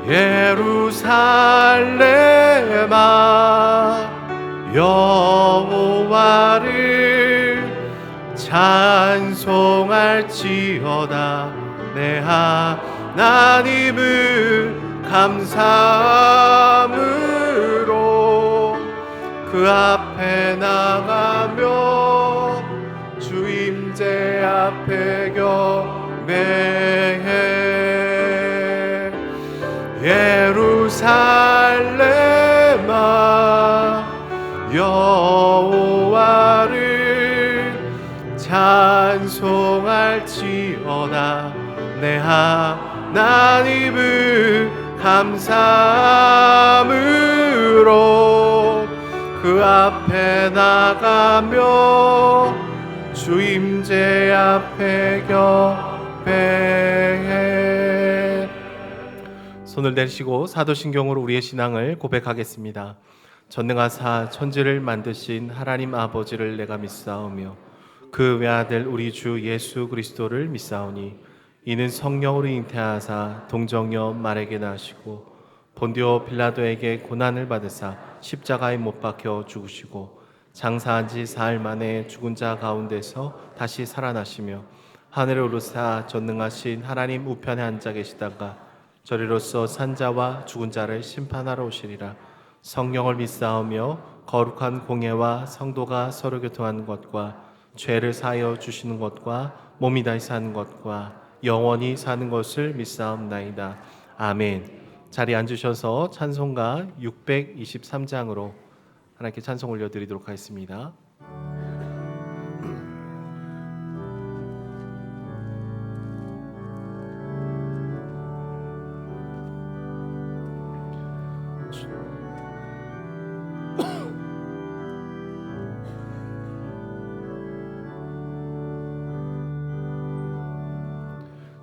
예루살렘아 여호와를 찬송할지어다. 내 하나님을 감사함으로 그 앞에 나가며 주임제 앞에 경배해. 예루살렘아 여호와를 찬송할지어다. 내 하나님을 감사함으로 그 앞에 나가며 주임제 앞에 경배해. 손을 내리시고 사도신경으로 우리의 신앙을 고백하겠습니다. 전능하사 천지를 만드신 하나님 아버지를 내가 믿사오며 그 외아들 우리 주 예수 그리스도를 믿사오니 이는 성령으로 잉태하사 동정녀 마리아에게 나시고 본디오 빌라도에게 고난을 받으사 십자가에 못 박혀 죽으시고 장사한 지 사흘 만에 죽은 자 가운데서 다시 살아나시며 하늘에 오르사 전능하신 하나님 우편에 앉아 계시다가 저리로서 산자와 죽은 자를 심판하러 오시리라. 성령을 믿사오며 거룩한 공예와 성도가 서로 교통하는 것과 죄를 사하여 주시는 것과 몸이 다시 사는 것과 영원히 사는 것을 믿사옵나이다. 아멘. 자리에 앉으셔서 찬송가 623장으로 하나님께 찬송 올려드리도록 하겠습니다.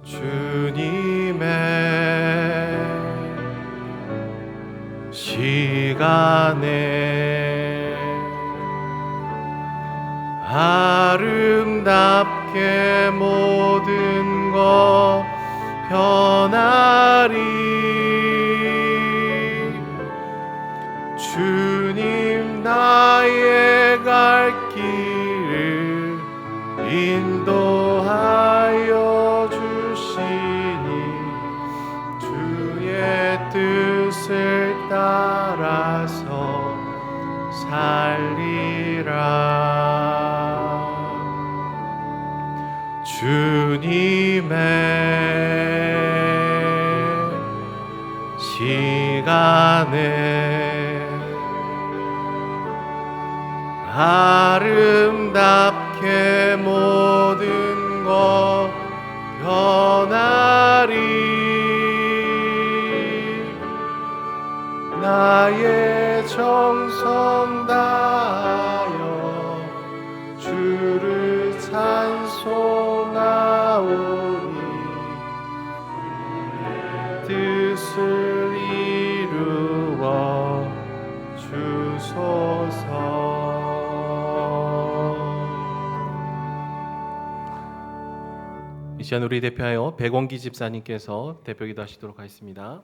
주님의 시간에 아름답게 모든 것 변하리. 주님 나의 갈 길을 인도하여 주의 뜻을 따라서 살리라. 주님의 시간에 아름답게 모든 것 변하리. 나의 정성 다하여 주를 찬송하오니 뜻을 이루어 주소서. 이 시간 우리 대표하여 백원기 집사님께서 대표기도 하시도록 하겠습니다.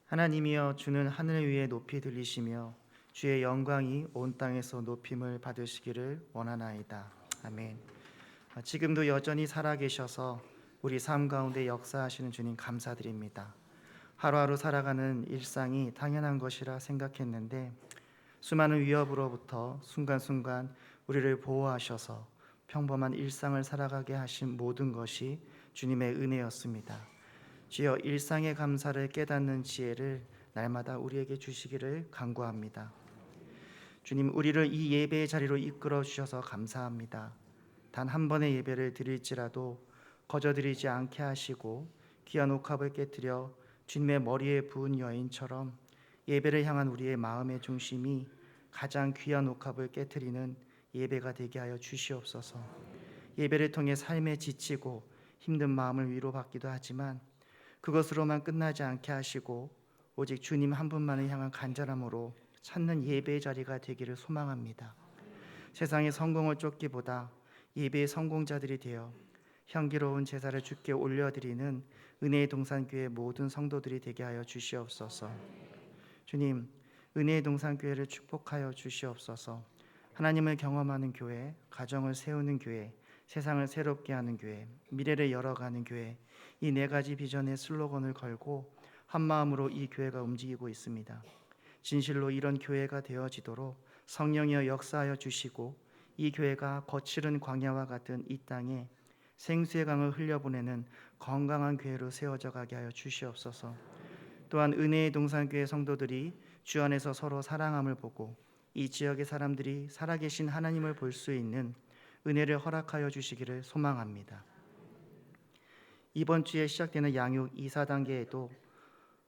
하나님이여, 주는 하늘 위에 높이 들리시며 주의 영광이 온 땅에서 높임을 받으시기를 원하나이다. 아멘. 지금도 여전히 살아계셔서 우리 삶 가운데 역사하시는 주님 감사드립니다. 하루하루 살아가는 일상이 당연한 것이라 생각했는데 수많은 위협으로부터 순간순간 우리를 보호하셔서 평범한 일상을 살아가게 하신 모든 것이 주님의 은혜였습니다. 주여, 일상의 감사를 깨닫는 지혜를 날마다 우리에게 주시기를 간구합니다. 주님, 우리를 이 예배의 자리로 이끌어 주셔서 감사합니다. 단 한 번의 예배를 드릴지라도 거저드리지 않게 하시고 귀한 옥합을 깨뜨려 주님의 머리에 부은 여인처럼 예배를 향한 우리의 마음의 중심이 가장 귀한 옥합을 깨뜨리는 예배가 되게 하여 주시옵소서. 예배를 통해 삶에 지치고 힘든 마음을 위로받기도 하지만 그것으로만 끝나지 않게 하시고 오직 주님 한 분만을 향한 간절함으로 찾는 예배의 자리가 되기를 소망합니다. 세상의 성공을 쫓기보다 예배의 성공자들이 되어 향기로운 제사를 주께 올려드리는 은혜의 동산교회 모든 성도들이 되게 하여 주시옵소서. 주님, 은혜의 동산교회를 축복하여 주시옵소서. 하나님을 경험하는 교회, 가정을 세우는 교회, 세상을 새롭게 하는 교회, 미래를 열어가는 교회, 이 네 가지 비전의 슬로건을 걸고 한 마음으로 이 교회가 움직이고 있습니다. 진실로 이런 교회가 되어지도록 성령이여 역사하여 주시고 이 교회가 거칠은 광야와 같은 이 땅에 생수의 강을 흘려보내는 건강한 교회로 세워져 가게 하여 주시옵소서. 또한 은혜의 동산교회 성도들이 주 안에서 서로 사랑함을 보고 이 지역의 사람들이 살아계신 하나님을 볼 수 있는 은혜를 허락하여 주시기를 소망합니다. 이번 주에 시작되는 양육 2,4단계에도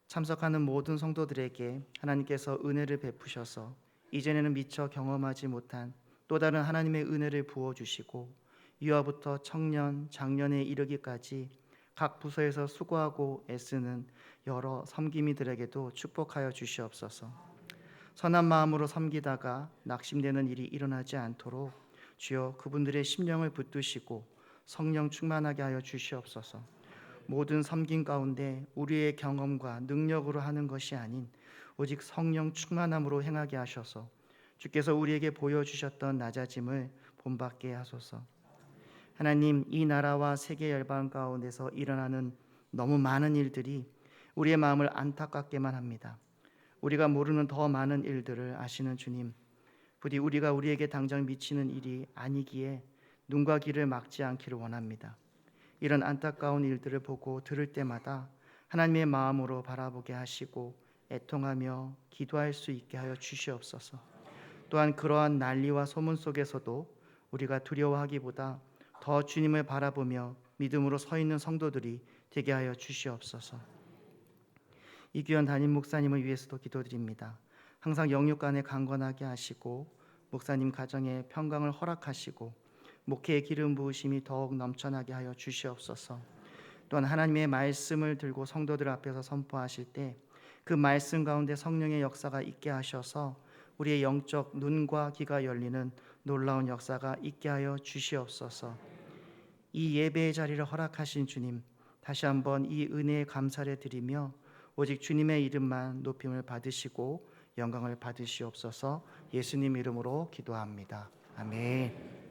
참석하는 모든 성도들에게 하나님께서 은혜를 베푸셔서 이전에는 미처 경험하지 못한 또 다른 하나님의 은혜를 부어주시고 유아부터 청년, 장년에 이르기까지 각 부서에서 수고하고 애쓰는 여러 섬김이들에게도 축복하여 주시옵소서. 선한 마음으로 섬기다가 낙심되는 일이 일어나지 않도록 주여 그분들의 심령을 붙드시고 성령 충만하게 하여 주시옵소서. 모든 섬김 가운데 우리의 경험과 능력으로 하는 것이 아닌 오직 성령 충만함으로 행하게 하셔서 주께서 우리에게 보여주셨던 낮아짐을 본받게 하소서. 하나님, 이 나라와 세계 열방 가운데서 일어나는 너무 많은 일들이 우리의 마음을 안타깝게만 합니다. 우리가 모르는 더 많은 일들을 아시는 주님, 부디 우리가 우리에게 당장 미치는 일이 아니기에 눈과 귀를 막지 않기를 원합니다. 이런 안타까운 일들을 보고 들을 때마다 하나님의 마음으로 바라보게 하시고 애통하며 기도할 수 있게 하여 주시옵소서. 또한 그러한 난리와 소문 속에서도 우리가 두려워하기보다 더 주님을 바라보며 믿음으로 서 있는 성도들이 되게 하여 주시옵소서. 이규현 담임 목사님을 위해서도 기도드립니다. 항상 영육 간에 강건하게 하시고 목사님 가정에 평강을 허락하시고 목회의 기름 부으심이 더욱 넘쳐나게 하여 주시옵소서. 또한 하나님의 말씀을 들고 성도들 앞에서 선포하실 때 그 말씀 가운데 성령의 역사가 있게 하셔서 우리의 영적 눈과 귀가 열리는 놀라운 역사가 있게 하여 주시옵소서. 이 예배의 자리를 허락하신 주님, 다시 한번 이 은혜에 감사를 드리며 오직 주님의 이름만 높임을 받으시고 영광을 받으시옵소서. 예수님 이름으로 기도합니다. 아멘.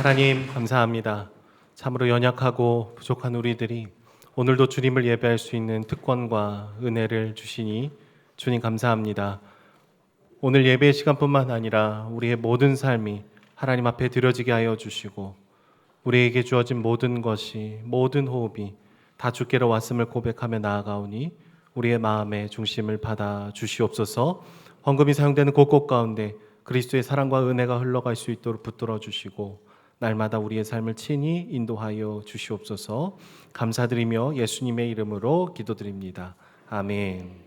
하나님 감사합니다. 참으로 연약하고 부족한 우리들이 오늘도 주님을 예배할 수 있는 특권과 은혜를 주시니 주님 감사합니다. 오늘 예배의 시간뿐만 아니라 우리의 모든 삶이 하나님 앞에 드려지게 하여 주시고 우리에게 주어진 모든 것이, 모든 호흡이 다 주께로 왔음을 고백하며 나아가오니 우리의 마음의 중심을 받아 주시옵소서. 헌금이 사용되는 곳곳 가운데 그리스도의 사랑과 은혜가 흘러갈 수 있도록 붙들어 주시고 날마다 우리의 삶을 친히 인도하여 주시옵소서. 감사드리며 예수님의 이름으로 기도드립니다. 아멘.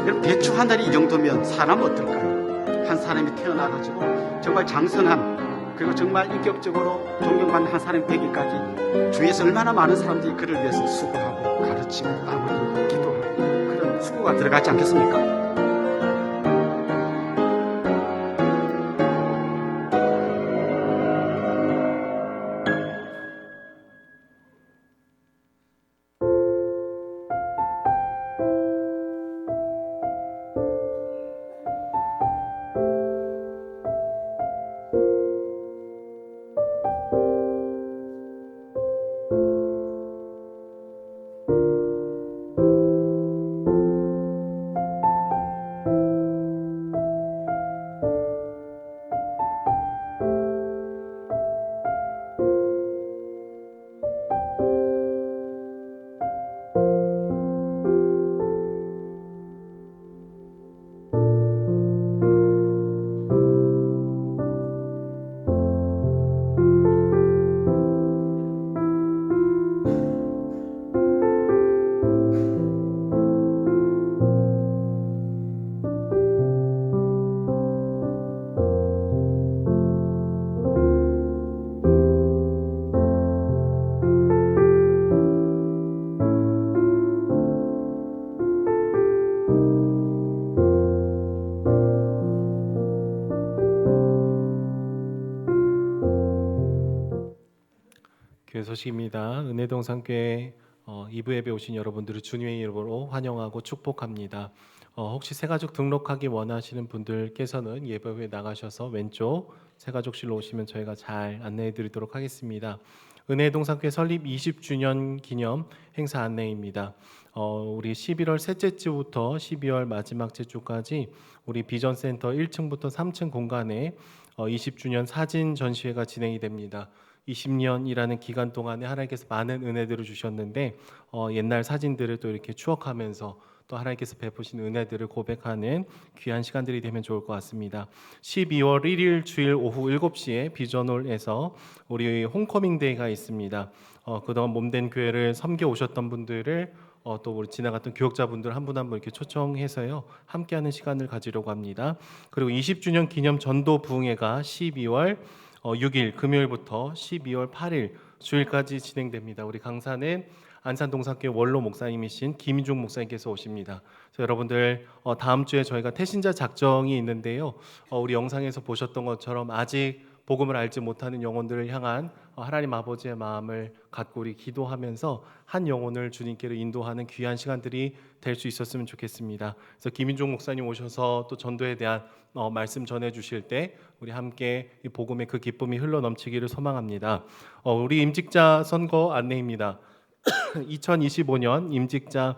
여러분, 대추 한 알이 이 정도면 사람 어떨까요? 한 사람이 태어나가지고 정말 장선한, 그리고 정말 인격적으로 존경받는 한 사람이 되기까지 주위에서 얼마나 많은 사람들이 그를 위해서 수고하고 가르치고 땀 흘리고 기도하고 그런 수고가 들어가지 않겠습니까? 교회 소식입니다. 은혜동 산교회 2부 예배 오신 여러분들을 주님의 이름으로 환영하고 축복합니다. 혹시 새가족 등록하기 원하시는 분들께서는 예배 후에 나가셔서 왼쪽 새가족실로 오시면 저희가 잘 안내해 드리도록 하겠습니다. 은혜동 산교회 설립 20주년 기념 행사 안내입니다. 우리 11월 셋째 주부터 12월 마지막 주까지 우리 비전센터 1층부터 3층 공간에 20주년 사진 전시회가 진행이 됩니다. 20년이라는 기간 동안에 하나님께서 많은 은혜들을 주셨는데 옛날 사진들을 또 이렇게 추억하면서 또 하나님께서 베푸신 은혜들을 고백하는 귀한 시간들이 되면 좋을 것 같습니다. 12월 1일 주일 오후 7시에 비전홀에서 우리 홈커밍 데이가 있습니다. 그동안 몸된 교회를 섬겨 오셨던 분들을 또 우리 지나갔던 교역자분들 한 분 한 분 이렇게 초청해서요 함께하는 시간을 가지려고 합니다. 그리고 20주년 기념 전도 부흥회가 12월 6일 금요일부터 12월 8일 주일까지 진행됩니다. 우리 강사는 안산동산교회 원로 목사님이신 김인중 목사님께서 오십니다. 그래서 여러분들 다음 주에 저희가 태신자 작정이 있는데요. 우리 영상에서 보셨던 것처럼 아직 복음을 알지 못하는 영혼들을 향한 하나님 아버지의 마음을 갖고 우리 기도하면서 한 영혼을 주님께로 인도하는 귀한 시간들이 될 수 있었으면 좋겠습니다. 그래서 김인종 목사님 오셔서 또 전도에 대한 말씀 전해 주실 때 우리 함께 이 복음의 그 기쁨이 흘러 넘치기를 소망합니다. 우리 임직자 선거 안내입니다. 2025년 임직자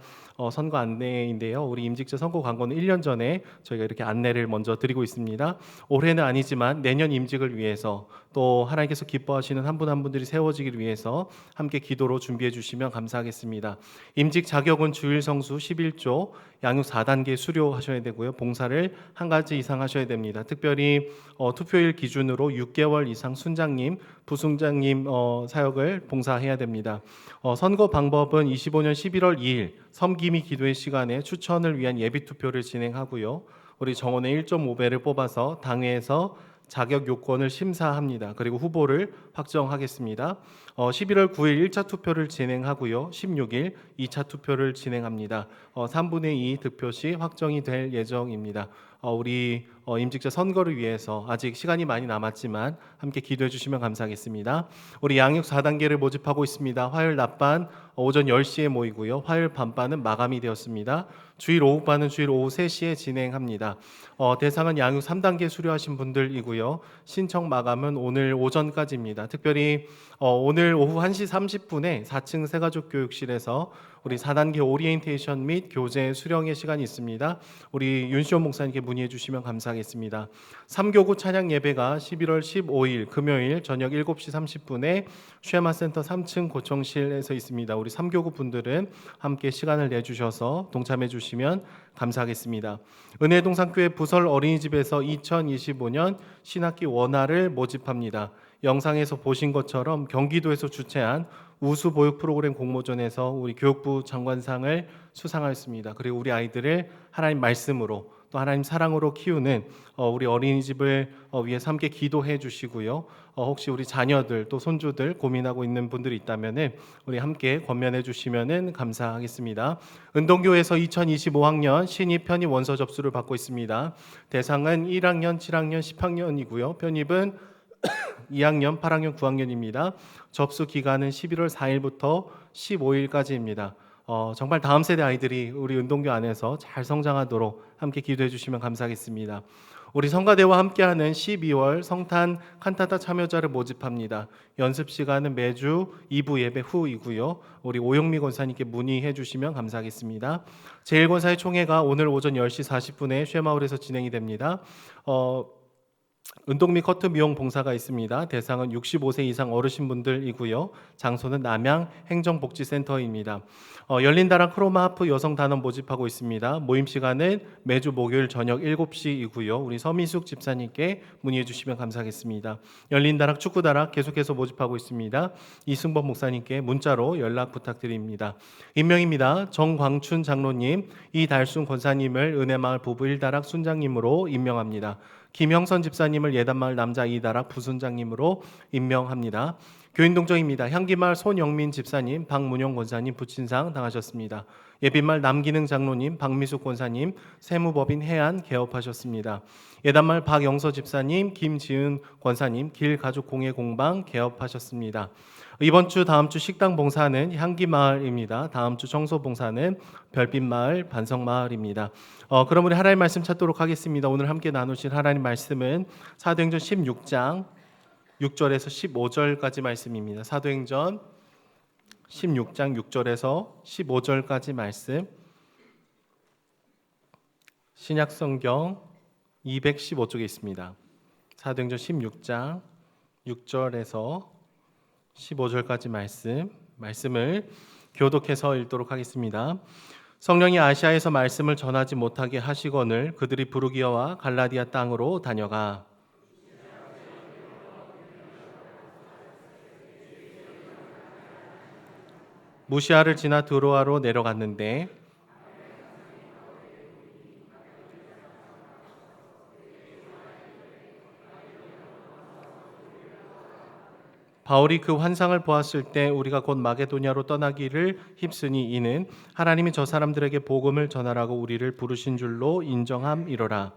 선거 안내인데요. 우리 임직자 선거 광고는 1년 전에 저희가 이렇게 안내를 먼저 드리고 있습니다. 올해는 아니지만 내년 임직을 위해서 또 하나님께서 기뻐하시는 한 분 한 분들이 세워지기를 위해서 함께 기도로 준비해 주시면 감사하겠습니다. 임직 자격은 주일 성수 11조, 양육 4단계 수료하셔야 되고요. 봉사를 한 가지 이상 하셔야 됩니다. 특별히 투표일 기준으로 6개월 이상 순장님, 부순장님 사역을 봉사해야 됩니다. 선거 방법은 25년 11월 2일 섬김이 기도의 시간에 추천을 위한 예비 투표를 진행하고요. 우리 정원의 1.5배를 뽑아서 당회에서 자격 요건을 심사합니다. 그리고 후보를 확정하겠습니다. 11월 9일 1차 투표를 진행하고요. 16일 2차 투표를 진행합니다. 3분의 2 득표시 확정이 될 예정입니다. 우리 임직자 선거를 위해서 아직 시간이 많이 남았지만 함께 기도해 주시면 감사하겠습니다. 우리 양육 4단계를 모집하고 있습니다. 화요일 낮반 오전 10시에 모이고요. 화요일 밤반은 마감이 되었습니다. 주일 오후반은 주일 오후 3시에 진행합니다. 대상은 양육 3단계 수료하신 분들이고요. 신청 마감은 오늘 오전까지입니다. 특별히 오늘 오후 1시 30분에 4층 새가족 교육실에서 우리 4단계 오리엔테이션 및 교재 수령의 시간이 있습니다. 우리 윤시원 목사님께 문의해 주시면 감사하겠습니다. 3교구 찬양 예배가 11월 15일 금요일 저녁 7시 30분에 쉐마 센터 3층 고청실에서 있습니다. 우리 3교구 분들은 함께 시간을 내주셔서 동참해 주시면 감사하겠습니다. 은혜동산교회 부설 어린이집에서 2025년 신학기 원화를 모집합니다. 영상에서 보신 것처럼 경기도에서 주최한 우수 보육 프로그램 공모전에서 우리 교육부 장관상을 수상하였습니다. 그리고 우리 아이들을 하나님 말씀으로 또 하나님 사랑으로 키우는 우리 어린이집을 위해서 함께 기도해 주시고요. 혹시 우리 자녀들 또 손주들 고민하고 있는 분들이 있다면은 우리 함께 권면해 주시면은 감사하겠습니다. 은동교에서 2025학년 신입 편입 원서 접수를 받고 있습니다. 대상은 1학년, 7학년, 10학년이고요. 편입은 2학년, 8학년, 9학년입니다. 접수 기간은 11월 4일부터 15일까지입니다. 정말 다음 세대 아이들이 우리 은동교 안에서 잘 성장하도록 함께 기도해 주시면 감사하겠습니다. 우리 성가대와 함께하는 12월 성탄 칸타타 참여자를 모집합니다. 연습 시간은 매주 2부 예배 후이고요. 우리 오영미 권사님께 문의해 주시면 감사하겠습니다. 제1권사의 총회가 오늘 오전 10시 40분에 쉐마을에서 진행이 됩니다. 운동 및 커트 미용 봉사가 있습니다. 대상은 65세 이상 어르신분들이고요. 장소는 남양 행정복지센터입니다. 열린다랑 크로마 하프 여성 단원 모집하고 있습니다. 모임 시간은 매주 목요일 저녁 7시이고요. 우리 서미숙 집사님께 문의해 주시면 감사하겠습니다. 열린다락 축구다락 계속해서 모집하고 있습니다. 이승범 목사님께 문자로 연락 부탁드립니다. 임명입니다. 정광춘 장로님, 이달순 권사님을 은혜마을 부부 1다락 순장님으로 임명합니다. 김형선 집사님을 예단마을 남자 2다락 부순장님으로 임명합니다. 교인동정입니다. 향기마을 손영민 집사님, 박문용 권사님 부친상 당하셨습니다. 예빈마을 남기능 장로님, 박미숙 권사님 세무법인 해안 개업하셨습니다. 예단마을 박영서 집사님, 김지은 권사님 길가족공예 공방 개업하셨습니다. 이번 주 다음 주 식당 봉사는 향기마을입니다. 다음 주 청소 봉사는 별빛마을 반성마을입니다. 그럼 우리 하나님 말씀 찾도록 하겠습니다. 오늘 함께 나누실 하나님 말씀은 사도행전 16장 6절에서 15절까지 말씀입니다. 사도행전 16장 6절에서 15절까지 말씀, 신약성경 215쪽에 있습니다. 사도행전 16장 6절에서 15절까지 말씀을 교독해서 읽도록 하겠습니다. 성령이 아시아에서 말씀을 전하지 못하게 하시거늘 그들이 부르기아와 갈라디아 땅으로 다녀가 무시아를 지나 드로아로 내려갔는데 바울이 그 환상을 보았을 때 우리가 곧 마게도냐로 떠나기를 힘쓰니 이는 하나님이 저 사람들에게 복음을 전하라고 우리를 부르신 줄로 인정함이로라.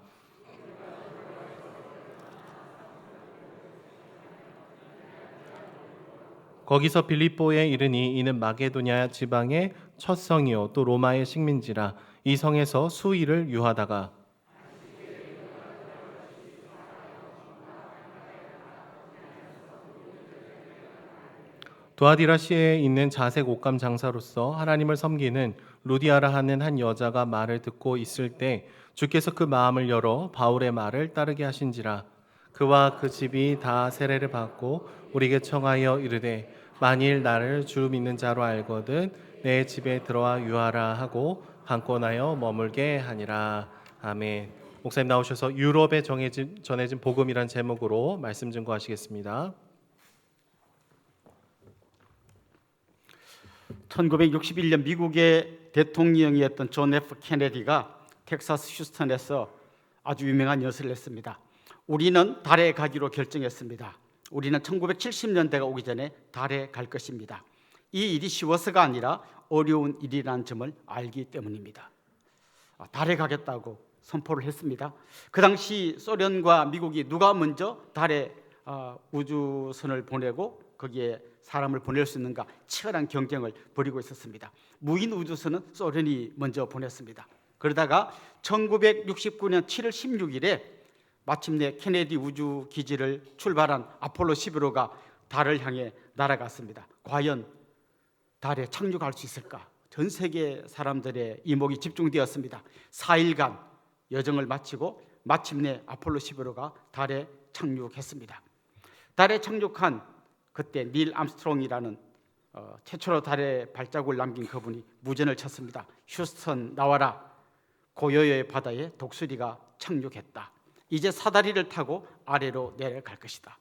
거기서 빌립보에 이르니 이는 마게도냐 지방의 첫 성이요 또 로마의 식민지라. 이 성에서 수일을 유하다가 도아디라시에 있는 자색 옷감 장사로서 하나님을 섬기는 루디아라 하는 한 여자가 말을 듣고 있을 때 주께서 그 마음을 열어 바울의 말을 따르게 하신지라. 그와 그 집이 다 세례를 받고 우리에게 청하여 이르되 만일 나를 주 믿는 자로 알거든 내 집에 들어와 유하라 하고 강권하여 머물게 하니라. 아멘. 목사님 나오셔서 유럽에 전해진 복음이란 제목으로 말씀 증거하시겠습니다. 1961년 미국의 대통령이었던 존 F 케네디가 텍사스 휴스턴에서 아주 유명한 연설을 했습니다. 우리는 달에 가기로 결정했습니다. 우리는 1970년대가 오기 전에 달에 갈 것입니다. 이 일이 쉬워서가 아니라 어려운 일이라는 점을 알기 때문입니다. 달에 가겠다고 선포를 했습니다. 그 당시 소련과 미국이 누가 먼저 달에 우주선을 보내고 거기에 사람을 보낼 수 있는가 치열한 경쟁을 벌이고 있었습니다. 무인 우주선은 소련이 먼저 보냈습니다. 그러다가 1969년 7월 16일에 마침내 케네디 우주기지를 출발한 아폴로 11호가 달을 향해 날아갔습니다. 과연 달에 착륙할 수 있을까? 전 세계 사람들의 이목이 집중되었습니다. 4일간 여정을 마치고 마침내 아폴로 11호가 달에 착륙했습니다. 달에 착륙한 그때 닐 암스트롱이라는 최초로 달에 발자국을 남긴 그분이 무전을 쳤습니다. 휴스턴 나와라. 고요의 바다에 독수리가 착륙했다. 이제 사다리를 타고 아래로 내려갈 것이다.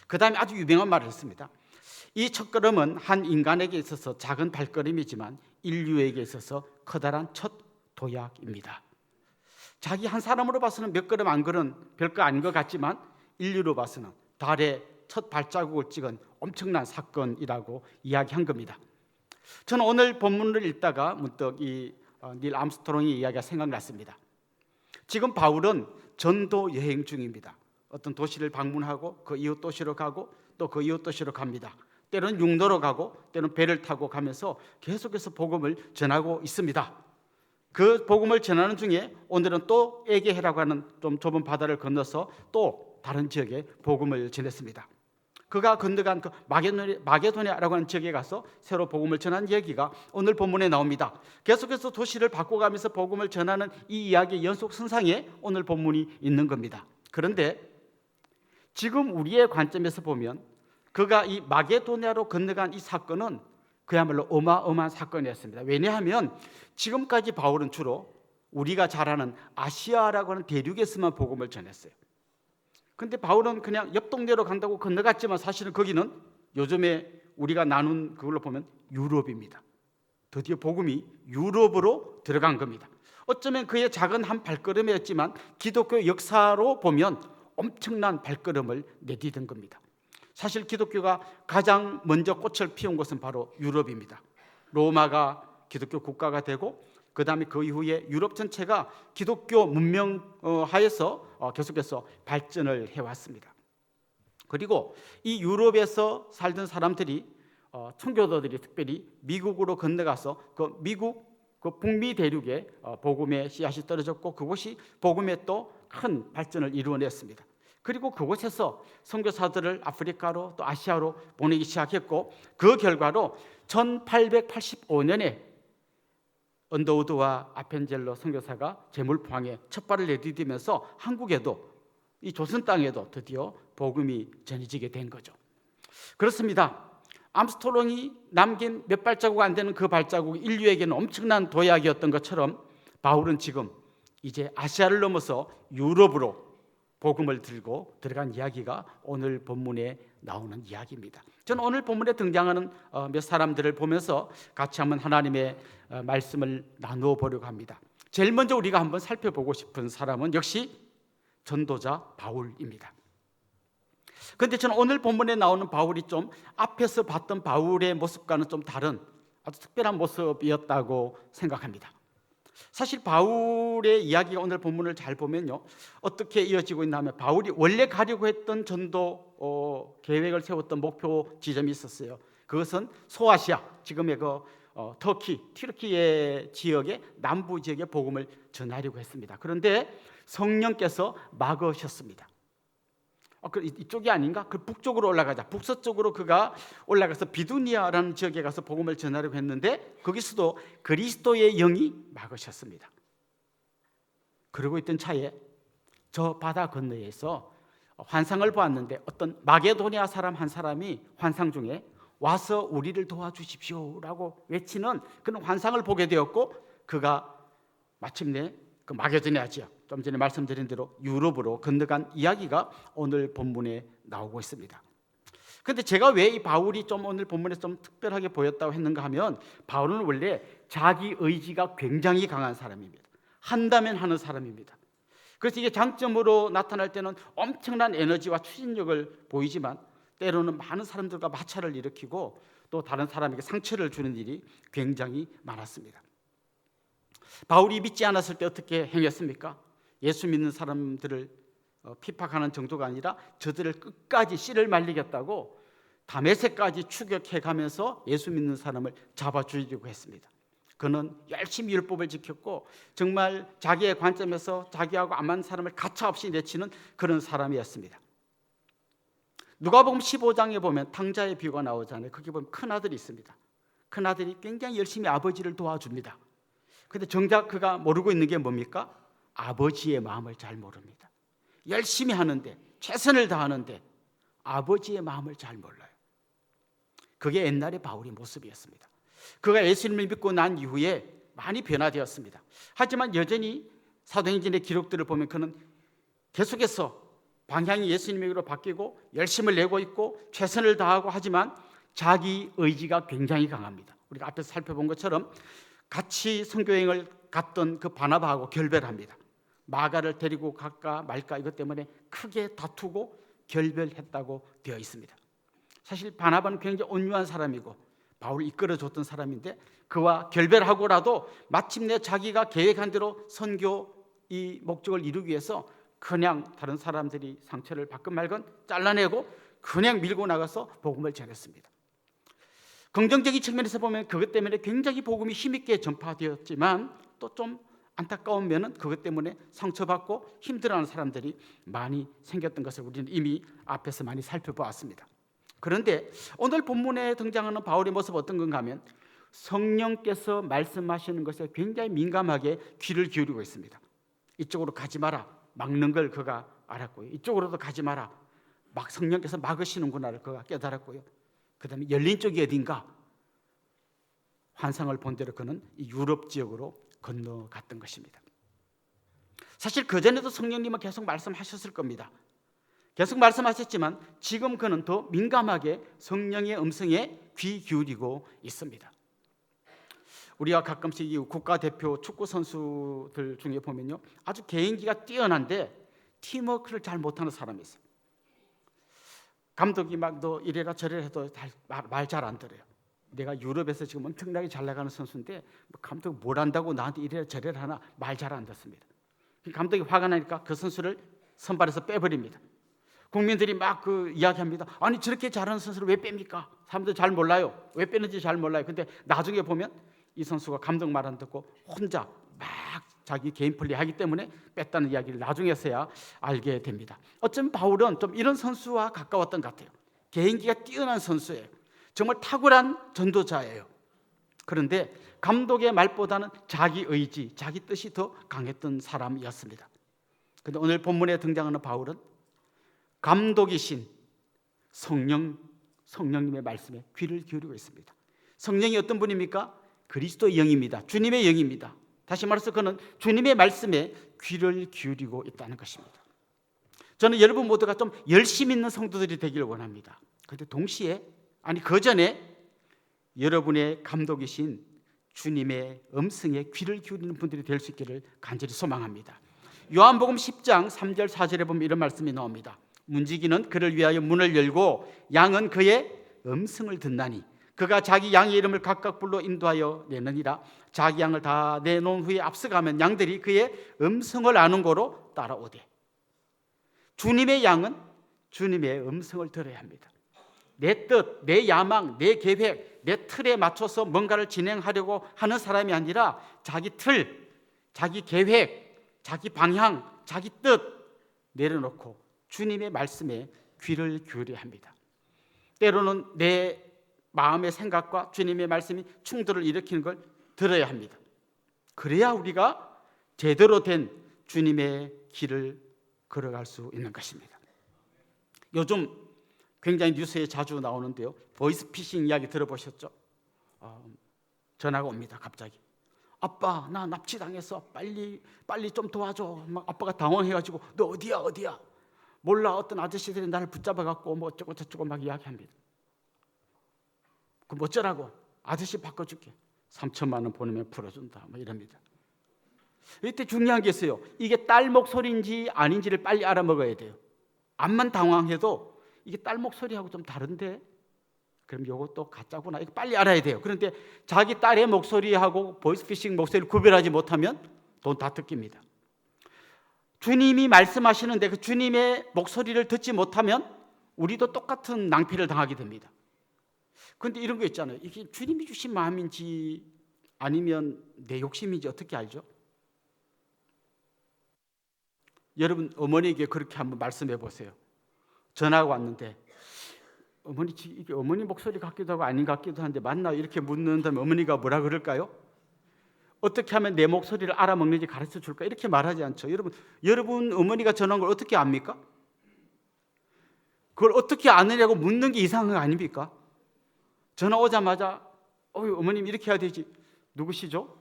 그 다음에 아주 유명한 말을 했습니다. 이 첫걸음은 한 인간에게 있어서 작은 발걸음이지만 인류에게 있어서 커다란 첫 도약입니다. 자기 한 사람으로 봐서는 몇 걸음 안 걸은 별거 아닌 것 같지만 인류로 봐서는 달에 첫 발자국을 찍은 엄청난 사건이라고 이야기한 겁니다. 저는 오늘 본문을 읽다가 문득 이 닐 암스트롱의 이야기가 생각났습니다. 지금 바울은 전도 여행 중입니다. 어떤 도시를 방문하고 그 이웃 도시로 가고 또 그 이웃 도시로 갑니다. 때로는 육로로 가고 때로는 배를 타고 가면서 계속해서 복음을 전하고 있습니다. 그 복음을 전하는 중에 오늘은 또 에게해라고 하는 좀 좁은 바다를 건너서 또 다른 지역에 복음을 전했습니다. 그가 건너간 그 마게도냐라고 하는 지역에 가서 새로 복음을 전한 이야기가 오늘 본문에 나옵니다. 계속해서 도시를 바꿔가면서 복음을 전하는 이 이야기의 연속선상에 오늘 본문이 있는 겁니다. 그런데 지금 우리의 관점에서 보면 그가 이 마게도냐로 건너간 이 사건은 그야말로 어마어마한 사건이었습니다. 왜냐하면 지금까지 바울은 주로 우리가 잘 아는 아시아라고 하는 대륙에서만 복음을 전했어요. 근데 바울은 그냥 옆 동네로 간다고 건너갔지만 사실은 거기는 요즘에 우리가 나눈 그걸로 보면 유럽입니다. 드디어 복음이 유럽으로 들어간 겁니다. 어쩌면 그의 작은 한 발걸음이었지만 기독교 역사로 보면 엄청난 발걸음을 내디딘 겁니다. 사실 기독교가 가장 먼저 꽃을 피운 곳은 바로 유럽입니다. 로마가 기독교 국가가 되고 그 다음에 그 이후에 유럽 전체가 기독교 문명 하에서 계속해서 발전을 해왔습니다. 그리고 이 유럽에서 살던 사람들이 청교도들이 특별히 미국으로 건너가서 그 미국 그 북미 대륙에 복음의 씨앗이 떨어졌고 그곳이 복음의 또 큰 발전을 이루어냈습니다. 그리고 그곳에서 선교사들을 아프리카로 또 아시아로 보내기 시작했고 그 결과로 1885년에 언더우드와 아펜젤로 선교사가 제물포항에 첫 발을 내디디면서 한국에도 이 조선 땅에도 드디어 복음이 전해지게 된 거죠. 그렇습니다. 암스트롱이 남긴 몇 발자국 안 되는 그 발자국이 인류에게는 엄청난 도약이었던 것처럼 바울은 지금 이제 아시아를 넘어서 유럽으로 복음을 들고 들어간 이야기가 오늘 본문에 나오는 이야기입니다. 저는 오늘 본문에 등장하는 몇 사람들을 보면서 같이 한번 하나님의 말씀을 나누어 보려고 합니다. 제일 먼저 우리가 한번 살펴보고 싶은 사람은 역시 전도자 바울입니다. 그런데 저는 오늘 본문에 나오는 바울이 좀 앞에서 봤던 바울의 모습과는 좀 다른 아주 특별한 모습이었다고 생각합니다. 사실 바울의 이야기가 오늘 본문을 잘 보면요, 어떻게 이어지고 있냐면 바울이 원래 가려고 했던 전도 계획을 세웠던 목표 지점이 있었어요. 그것은 소아시아, 지금의 터키, 튀르키예 지역의 남부 지역에 복음을 전하려고 했습니다. 그런데 성령께서 막으셨습니다. 이쪽이 아닌가? 그 북쪽으로 올라가자. 북서쪽으로 그가 올라가서 비두니아라는 지역에 가서 복음을 전하려고 했는데 거기서도 그리스도의 영이 막으셨습니다. 그러고 있던 차에 저 바다 건너에서 환상을 보았는데 어떤 마게도니아 사람 한 사람이 환상 중에 와서 우리를 도와주십시오라고 외치는 그런 환상을 보게 되었고, 그가 마침내 그 마게도니아 지역, 좀 전에 말씀드린 대로 유럽으로 건너간 이야기가 오늘 본문에 나오고 있습니다. 그런데 제가 왜 이 바울이 좀 오늘 본문에서 좀 특별하게 보였다고 했는가 하면, 바울은 원래 자기 의지가 굉장히 강한 사람입니다. 한다면 하는 사람입니다. 그래서 이게 장점으로 나타날 때는 엄청난 에너지와 추진력을 보이지만 때로는 많은 사람들과 마찰을 일으키고 또 다른 사람에게 상처를 주는 일이 굉장히 많았습니다. 바울이 믿지 않았을 때 어떻게 행했습니까? 예수 믿는 사람들을 핍박하는 정도가 아니라 저들을 끝까지 씨를 말리겠다고 다메섹까지 추격해가면서 예수 믿는 사람을 잡아주려고 했습니다. 그는 열심히 율법을 지켰고 정말 자기의 관점에서 자기하고 안 맞는 사람을 가차없이 내치는 그런 사람이었습니다. 누가복음 15장에 보면 탕자의 비유가 나오잖아요. 거기 보면 큰아들이 있습니다. 큰아들이 굉장히 열심히 아버지를 도와줍니다. 그런데 정작 그가 모르고 있는 게 뭡니까? 아버지의 마음을 잘 모릅니다. 열심히 하는데, 최선을 다하는데 아버지의 마음을 잘 몰라요. 그게 옛날의 바울의 모습이었습니다. 그가 예수님을 믿고 난 이후에 많이 변화되었습니다. 하지만 여전히 사도행전의 기록들을 보면 그는 계속해서 방향이 예수님에게로 바뀌고 열심을 내고 있고 최선을 다하고, 하지만 자기 의지가 굉장히 강합니다. 우리가 앞에서 살펴본 것처럼 같이 선교여행을 갔던 그 바나바하고 결별합니다. 마가를 데리고 갈까 말까 이것 때문에 크게 다투고 결별했다고 되어 있습니다. 사실 바나바는 굉장히 온유한 사람이고 바울을 이끌어줬던 사람인데 그와 결별하고라도 마침내 자기가 계획한 대로 선교 이 목적을 이루기 위해서 그냥 다른 사람들이 상처를 받건 말건 잘라내고 그냥 밀고 나가서 복음을 전했습니다. 긍정적인 측면에서 보면 그것 때문에 굉장히 복음이 힘있게 전파되었지만 또 좀 안타까운 면은 그것 때문에 상처받고 힘들어하는 사람들이 많이 생겼던 것을 우리는 이미 앞에서 많이 살펴보았습니다. 그런데 오늘 본문에 등장하는 바울의 모습 어떤 건가 하면 성령께서 말씀하시는 것에 굉장히 민감하게 귀를 기울이고 있습니다. 이쪽으로 가지 마라 막는 걸 그가 알았고요. 이쪽으로도 가지 마라 막 성령께서 막으시는구나를 그가 깨달았고요. 그 다음에 열린 쪽이 어딘가 환상을 본 대로 그는 이 유럽 지역으로 건너갔던 것입니다. 사실 그전에도 성령님은 계속 말씀하셨을 겁니다. 계속 말씀하셨지만 지금 그는 더 민감하게 성령의 음성에 귀 기울이고 있습니다. 우리가 가끔씩 이 국가대표 축구 선수들 중에 보면요, 아주 개인기가 뛰어난데 팀워크를 잘 못하는 사람이 있어요. 감독이 막 너 이래라 저래라 해도 말 잘 안 들어요. 내가 유럽에서 지금 엄청나게 잘 나가는 선수인데 감독이 뭘 안다고 나한테 이래라 저래라 하나 말 잘 안 듣습니다. 감독이 화가 나니까 그 선수를 선발해서 빼버립니다. 국민들이 막 이야기합니다. 아니 저렇게 잘하는 선수를 왜 뺍니까? 사람들 잘 몰라요. 왜 빼는지 잘 몰라요. 근데 나중에 보면 이 선수가 감독 말 안 듣고 혼자 막 자기 개인 플레이하기 때문에 뺐다는 이야기를 나중에서야 알게 됩니다. 어쩌면 바울은 좀 이런 선수와 가까웠던 것 같아요. 개인기가 뛰어난 선수예요. 정말 탁월한 전도자예요. 그런데 감독의 말보다는 자기 의지, 자기 뜻이 더 강했던 사람이었습니다. 그런데 오늘 본문에 등장하는 바울은 감독이신 성령님의 말씀에 귀를 기울이고 있습니다. 성령이 어떤 분입니까? 그리스도의 영입니다. 주님의 영입니다. 다시 말해서 그는 주님의 말씀에 귀를 기울이고 있다는 것입니다. 저는 여러분 모두가 좀 열심 있는 성도들이 되기를 원합니다. 그런데 동시에 그 전에 여러분의 감독이신 주님의 음성에 귀를 기울이는 분들이 될 수 있기를 간절히 소망합니다. 요한복음 10장 3절 4절에 보면 이런 말씀이 나옵니다. 문지기는 그를 위하여 문을 열고 양은 그의 음성을 듣나니 그가 자기 양의 이름을 각각 불러 인도하여 내느니라. 자기 양을 다 내놓은 후에 앞서가면 양들이 그의 음성을 아는 거로 따라오되. 주님의 양은 주님의 음성을 들어야 합니다. 내 뜻, 내 야망, 내 계획, 내 틀에 맞춰서 뭔가를 진행하려고 하는 사람이 아니라 자기 틀, 자기 계획, 자기 방향, 자기 뜻 내려놓고 주님의 말씀에 귀를 기울여야 합니다. 때로는 내 마음의 생각과 주님의 말씀이 충돌을 일으키는 걸 들어야 합니다. 그래야 우리가 제대로 된 주님의 길을 걸어갈 수 있는 것입니다. 요즘 굉장히 뉴스에 자주 나오는데요, 보이스피싱 이야기 들어보셨죠? 전화가 옵니다. 갑자기 아빠 나 납치당했어, 빨리 좀 도와줘. 막 아빠가 당황해가지고 너 어디야? 몰라. 어떤 아저씨들이 나를 붙잡아갖고 뭐 어쩌고 저쩌고 막 이야기합니다. 그럼 어쩌라고? 아저씨 바꿔줄게. 3천만 원 보내면 풀어준다. 뭐 이럽니다. 이때 중요한 게 있어요. 이게 딸 목소리인지 아닌지를 빨리 알아먹어야 돼요. 암만 당황해도 이게 딸 목소리하고 좀 다른데, 그럼 이것도 가짜구나. 이거 빨리 알아야 돼요. 그런데 자기 딸의 목소리하고 보이스피싱 목소리를 구별하지 못하면 돈 다 뜯깁니다. 주님이 말씀하시는데 그 주님의 목소리를 듣지 못하면 우리도 똑같은 낭패를 당하게 됩니다. 그런데 이런 거 있잖아요. 이게 주님이 주신 마음인지 아니면 내 욕심인지 어떻게 알죠? 여러분 어머니에게 그렇게 한번 말씀해 보세요. 전화가 왔는데 어머니, 이게 어머니 목소리 같기도 하고 아닌 것 같기도 한데 맞나? 이렇게 묻는다면 어머니가 뭐라 그럴까요? 어떻게 하면 내 목소리를 알아먹는지 가르쳐 줄까? 이렇게 말하지 않죠. 여러분 어머니가 전화한 걸 어떻게 압니까? 그걸 어떻게 아느냐고 묻는 게 이상한 거 아닙니까? 전화 오자마자 어머님 이렇게 해야 되지. 누구시죠?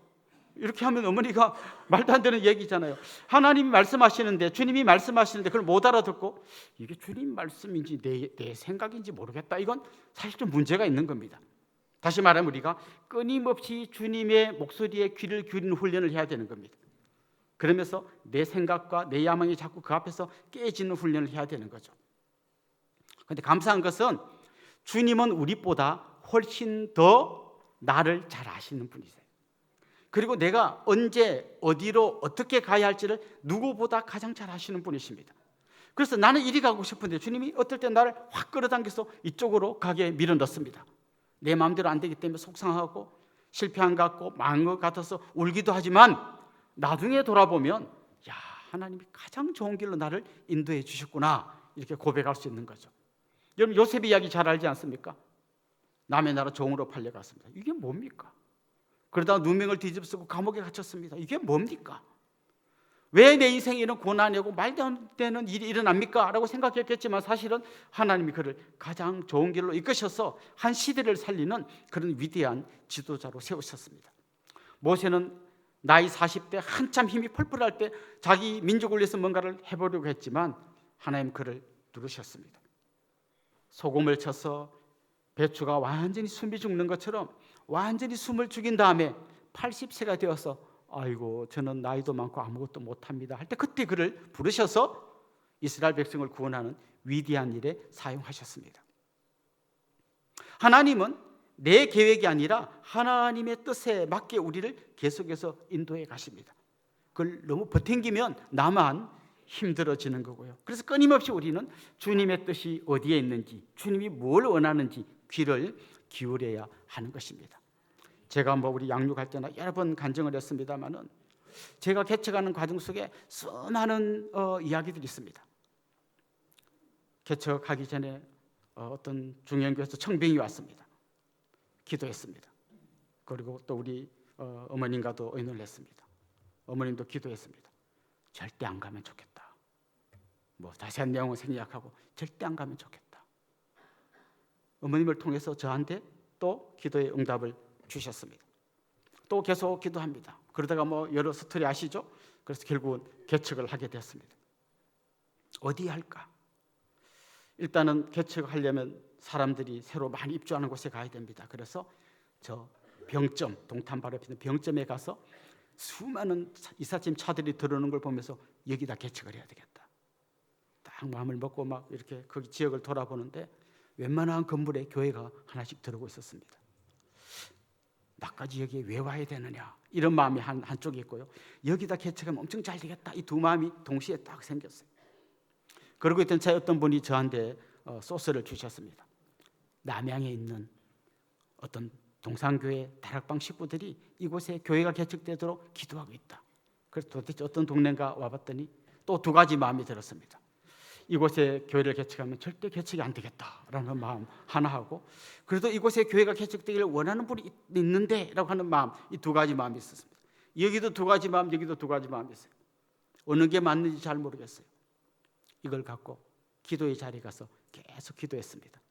이렇게 하면 어머니가 말도 안 되는 얘기잖아요. 하나님이 말씀하시는데, 주님이 말씀하시는데 그걸 못 알아듣고 이게 주님 말씀인지 내 생각인지 모르겠다. 이건 사실 좀 문제가 있는 겁니다. 다시 말하면 우리가 끊임없이 주님의 목소리에 귀를 기울이는 훈련을 해야 되는 겁니다. 그러면서 내 생각과 내 야망이 자꾸 그 앞에서 깨지는 훈련을 해야 되는 거죠. 그런데 감사한 것은 주님은 우리보다 훨씬 더 나를 잘 아시는 분이세요. 그리고 내가 언제 어디로 어떻게 가야 할지를 누구보다 가장 잘 아시는 분이십니다. 그래서 나는 이리 가고 싶은데 주님이 어떨 때 나를 확 끌어당겨서 이쪽으로 가게 밀어넣습니다. 내 마음대로 안 되기 때문에 속상하고 실패한 것 같고 망한 것 같아서 울기도 하지만 나중에 돌아보면 야, 하나님이 가장 좋은 길로 나를 인도해 주셨구나, 이렇게 고백할 수 있는 거죠. 여러분 요셉 이야기 잘 알지 않습니까? 남의 나라 종으로 팔려갔습니다. 이게 뭡니까? 그러다가 누명을 뒤집쓰고 감옥에 갇혔습니다. 이게 뭡니까? 왜 내 인생에 이런 고난이고 말도 안 되는 일이 일어납니까? 라고 생각했겠지만 사실은 하나님이 그를 가장 좋은 길로 이끄셔서 한 시대를 살리는 그런 위대한 지도자로 세우셨습니다. 모세는 나이 40대 한참 힘이 펄펄할 때 자기 민족을 위해서 뭔가를 해보려고 했지만 하나님 그를 누르셨습니다. 소금을 쳐서 배추가 완전히 숨이 죽는 것처럼 완전히 숨을 죽인 다음에 80세가 되어서 아이고 저는 나이도 많고 아무것도 못합니다 할 때 그때 그를 부르셔서 이스라엘 백성을 구원하는 위대한 일에 사용하셨습니다. 하나님은 내 계획이 아니라 하나님의 뜻에 맞게 우리를 계속해서 인도해 가십니다. 그걸 너무 버팅기면 나만 힘들어지는 거고요. 그래서 끊임없이 우리는 주님의 뜻이 어디에 있는지, 주님이 뭘 원하는지 귀를 기울여야 하는 것입니다. 제가 우리 양육할 때나 여러 번 간증을 했습니다만은 제가 개척하는 과정 속에 수많은 이야기들이 있습니다. 개척하기 전에 어떤 중형교에서 청빙이 왔습니다. 기도했습니다. 그리고 또 우리 어머님과도 의논을 했습니다. 어머님도 기도했습니다. 절대 안 가면 좋겠다. 자세한 내용은 생략하고 절대 안 가면 좋겠다. 어머님을 통해서 저한테 또 기도의 응답을 주셨습니다. 또 계속 기도합니다. 그러다가 여러 스토리 아시죠? 그래서 결국은 개척을 하게 됐습니다. 어디 할까? 일단은 개척하려면 사람들이 새로 많이 입주하는 곳에 가야 됩니다. 그래서 저 병점, 동탄 바로 옆에 있는 병점에 가서 수많은 이삿짐 차들이 들어오는 걸 보면서 여기다 개척을 해야 되겠다. 딱 마음을 먹고 막 이렇게 그 지역을 돌아보는데 웬만한 건물에 교회가 하나씩 들어오고 있었습니다. 나까지 여기에 왜 와야 되느냐 이런 마음이 한쪽에 있고요. 여기다 개척하면 엄청 잘 되겠다 이 두 마음이 동시에 딱 생겼어요. 그러고 있던 차에 어떤 분이 저한테 소스를 주셨습니다. 남양에 있는 어떤 동산교회 다락방 식구들이 이곳에 교회가 개척되도록 기도하고 있다. 그래서 도대체 어떤 동네인가 와봤더니 또 두 가지 마음이 들었습니다. 이곳에 교회를 개척하면 절대 개척이 안 되겠다라는 마음 하나 하고, 그래도 이곳에 교회가 개척되기를 원하는 분이 있는데 라고 하는 마음, 이 두 가지 마음이 있었습니다. 여기도 두 가지 마음, 여기도 두 가지 마음이 있어요. 어느 게 맞는지 잘 모르겠어요. 이걸 갖고 기도의 자리에 가서 계속 기도했습니다.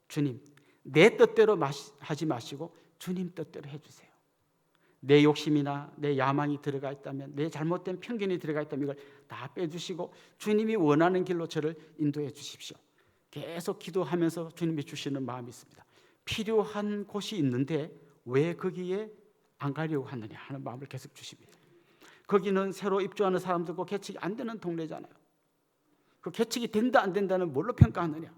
주님, 내 뜻대로 하지 마시고 주님 뜻대로 해주세요. 내 욕심이나 내 야망이 들어가 있다면, 내 잘못된 편견이 들어가 있다면 이걸 다 빼주시고 주님이 원하는 길로 저를 인도해 주십시오. 계속 기도하면서 주님이 주시는 마음이 있습니다. 필요한 곳이 있는데 왜 거기에 안 가려고 하느냐 하는 마음을 계속 주십니다. 거기는 새로 입주하는 사람들과 개척이 안 되는 동네잖아요. 그 개척이 된다 안 된다는 뭘로 평가하느냐.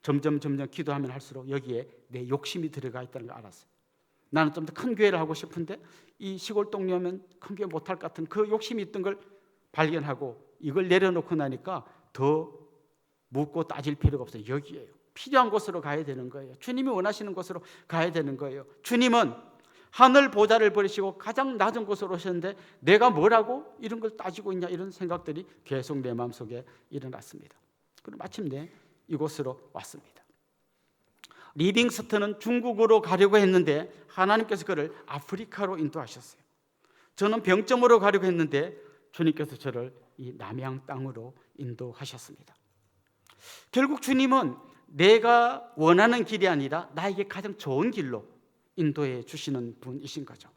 점점 기도하면 할수록 여기에 내 욕심이 들어가 있다는 걸 알았어요. 나는 좀 더 큰 교회를 하고 싶은데 이 시골 동네면 큰 교회 못할 것 같은 그 욕심이 있던 걸 발견하고 이걸 내려놓고 나니까 더 묻고 따질 필요가 없어요. 여기에요. 필요한 곳으로 가야 되는 거예요. 주님이 원하시는 곳으로 가야 되는 거예요. 주님은 하늘 보좌를 버리시고 가장 낮은 곳으로 오셨는데 내가 뭐라고 이런 걸 따지고 있냐, 이런 생각들이 계속 내 마음속에 일어났습니다. 그리고 마침내 이곳으로 왔습니다. 리빙스턴은 중국으로 가려고 했는데 하나님께서 그를 아프리카로 인도하셨어요. 저는 병점으로 가려고 했는데 주님께서 저를 이 남양 땅으로 인도하셨습니다. 결국 주님은 내가 원하는 길이 아니라 나에게 가장 좋은 길로 인도해 주시는 분이신 거죠.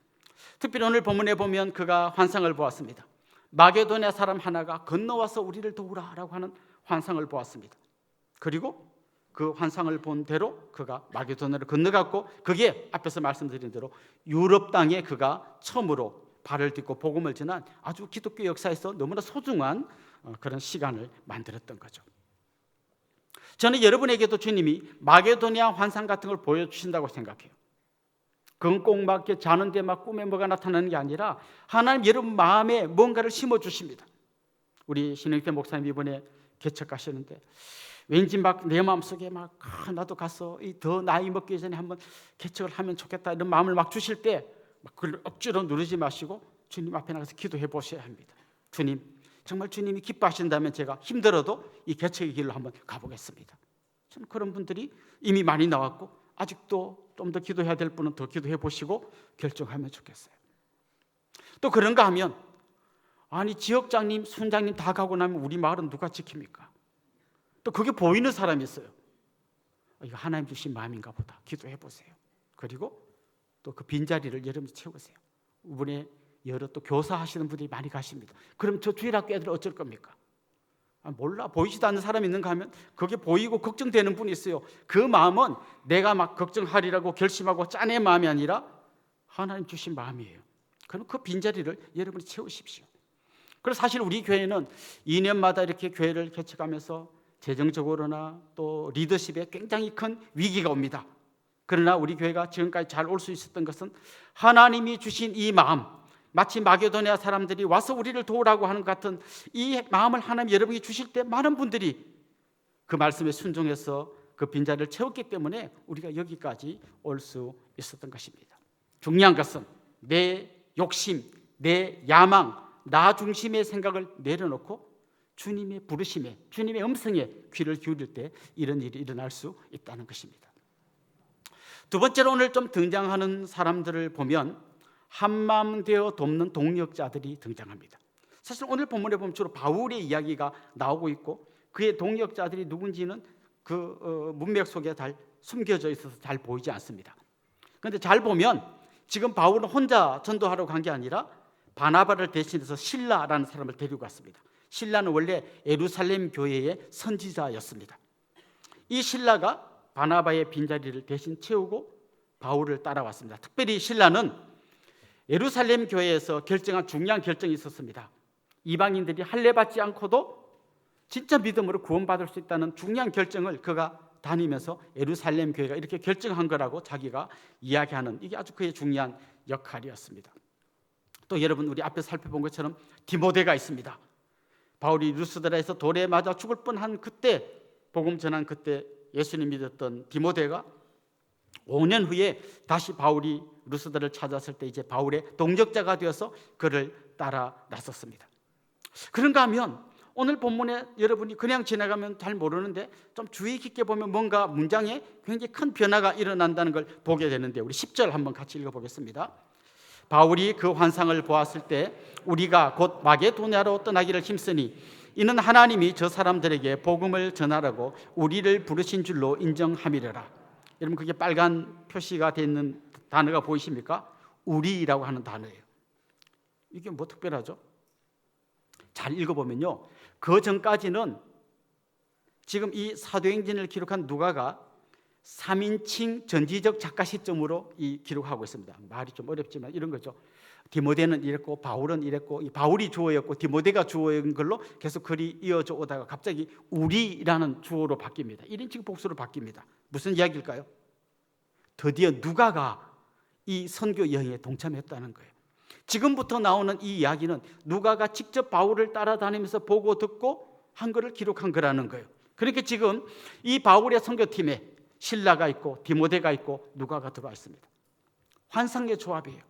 특별히 오늘 본문에 보면 그가 환상을 보았습니다. 마게도냐 사람 하나가 건너와서 우리를 도우라라고 하는 환상을 보았습니다. 그리고 그 환상을 본 대로 그가 마게도냐를 건너갔고, 그게 앞에서 말씀드린 대로 유럽 땅에 그가 처음으로 발을 딛고 복음을 전한 아주 기독교 역사에서 너무나 소중한 그런 시간을 만들었던 거죠. 저는 여러분에게도 주님이 마게도냐 환상 같은 걸 보여주신다고 생각해요. 그건 꼭 막 자는데 막 꿈에 뭐가 나타나는 게 아니라 하나님 여러분 마음에 뭔가를 심어주십니다. 우리 신영태 목사님 이번에 개척하시는데 왠지 막 내 마음속에 막 나도 가서 더 나이 먹기 전에 한번 개척을 하면 좋겠다 이런 마음을 막 주실 때 막 그걸 억지로 누르지 마시고 주님 앞에 나가서 기도해 보셔야 합니다. 주님, 정말 주님이 기뻐하신다면 제가 힘들어도 이 개척의 길로 한번 가보겠습니다. 저는 그런 분들이 이미 많이 나왔고 아직도 좀 더 기도해야 될 분은 더 기도해 보시고 결정하면 좋겠어요. 또 그런가 하면 아니 지역장님, 순장님 다 가고 나면 우리 마을은 누가 지킵니까? 또 그게 보이는 사람이 있어요. 이거 하나님 주신 마음인가 보다. 기도해 보세요. 그리고 또 그 빈자리를 여러분이 채우세요. 이번에 여러 또 교사하시는 분들이 많이 가십니다. 그럼 저 주일학교 애들 어쩔 겁니까? 몰라, 보이지도 않는 사람이 있는가 하면 그게 보이고 걱정되는 분이 있어요. 그 마음은 내가 막 걱정하리라고 결심하고 짜낸 마음이 아니라 하나님 주신 마음이에요. 그럼 그 빈자리를 여러분이 채우십시오. 그래서 사실 우리 교회는 2년마다 이렇게 교회를 개척하면서 재정적으로나 또 리더십에 굉장히 큰 위기가 옵니다. 그러나 우리 교회가 지금까지 잘 올 수 있었던 것은 하나님이 주신 이 마음, 마치 마게도냐 사람들이 와서 우리를 도우라고 하는 것 같은 이 마음을 하나님 여러분이 주실 때 많은 분들이 그 말씀에 순종해서 그 빈자리를 채웠기 때문에 우리가 여기까지 올 수 있었던 것입니다. 중요한 것은 내 욕심, 내 야망, 나 중심의 생각을 내려놓고 주님의 부르심에, 주님의 음성에 귀를 기울일 때 이런 일이 일어날 수 있다는 것입니다. 두 번째로 오늘 좀 등장하는 사람들을 보면 한마음 되어 돕는 동력자들이 등장합니다. 사실 오늘 본문에 보면 주로 바울의 이야기가 나오고 있고 그의 동력자들이 누군지는 그 문맥 속에 잘 숨겨져 있어서 잘 보이지 않습니다. 그런데 잘 보면 지금 바울은 혼자 전도하러 간 게 아니라 바나바를 대신해서 실라라는 사람을 데리고 갔습니다. 실라는 원래 예루살렘 교회의 선지자였습니다. 이 실라가 바나바의 빈자리를 대신 채우고 바울을 따라왔습니다. 특별히 실라는 예루살렘 교회에서 결정한 중요한 결정이 있었습니다. 이방인들이 할례 받지 않고도 진짜 믿음으로 구원받을 수 있다는 중요한 결정을 그가 다니면서 예루살렘 교회가 이렇게 결정한 거라고 자기가 이야기하는, 이게 아주 그의 중요한 역할이었습니다. 또 여러분, 우리 앞에 살펴본 것처럼 디모데가 있습니다. 바울이 루스드라에서 돌에 맞아 죽을 뻔한 그때, 복음 전한 그때 예수님 믿었던 디모데가 5년 후에 다시 바울이 루스드라를 찾았을 때 이제 바울의 동역자가 되어서 그를 따라 나섰습니다. 그런가 하면 오늘 본문에 여러분이 그냥 지나가면 잘 모르는데 좀 주의 깊게 보면 뭔가 문장에 굉장히 큰 변화가 일어난다는 걸 보게 되는데, 우리 10절 한번 같이 읽어보겠습니다. 바울이 그 환상을 보았을 때 우리가 곧 마게도냐로 떠나기를 힘쓰니 이는 하나님이 저 사람들에게 복음을 전하라고 우리를 부르신 줄로 인정함이려라. 여러분, 그게 빨간 표시가 되어 있는 단어가 보이십니까? 우리라고 하는 단어예요. 이게 뭐 특별하죠? 잘 읽어보면요, 그 전까지는 지금 이 사도행전을 기록한 누가가 3인칭 전지적 작가 시점으로 이 기록하고 있습니다. 말이 좀 어렵지만 이런 거죠. 디모데는 이랬고 바울은 이랬고, 이 바울이 주어였고 디모데가 주어인 걸로 계속 글이 이어져 오다가 갑자기 우리라는 주어로 바뀝니다. 1인칭 복수로 바뀝니다. 무슨 이야기일까요? 드디어 누가가 이 선교 여행에 동참했다는 거예요. 지금부터 나오는 이 이야기는 누가가 직접 바울을 따라다니면서 보고 듣고 한 거를 기록한 거라는 거예요. 그렇게 지금 이 바울의 선교팀에 실라가 있고 디모데가 있고 누가가 들어와 있습니다. 환상의 조합이에요.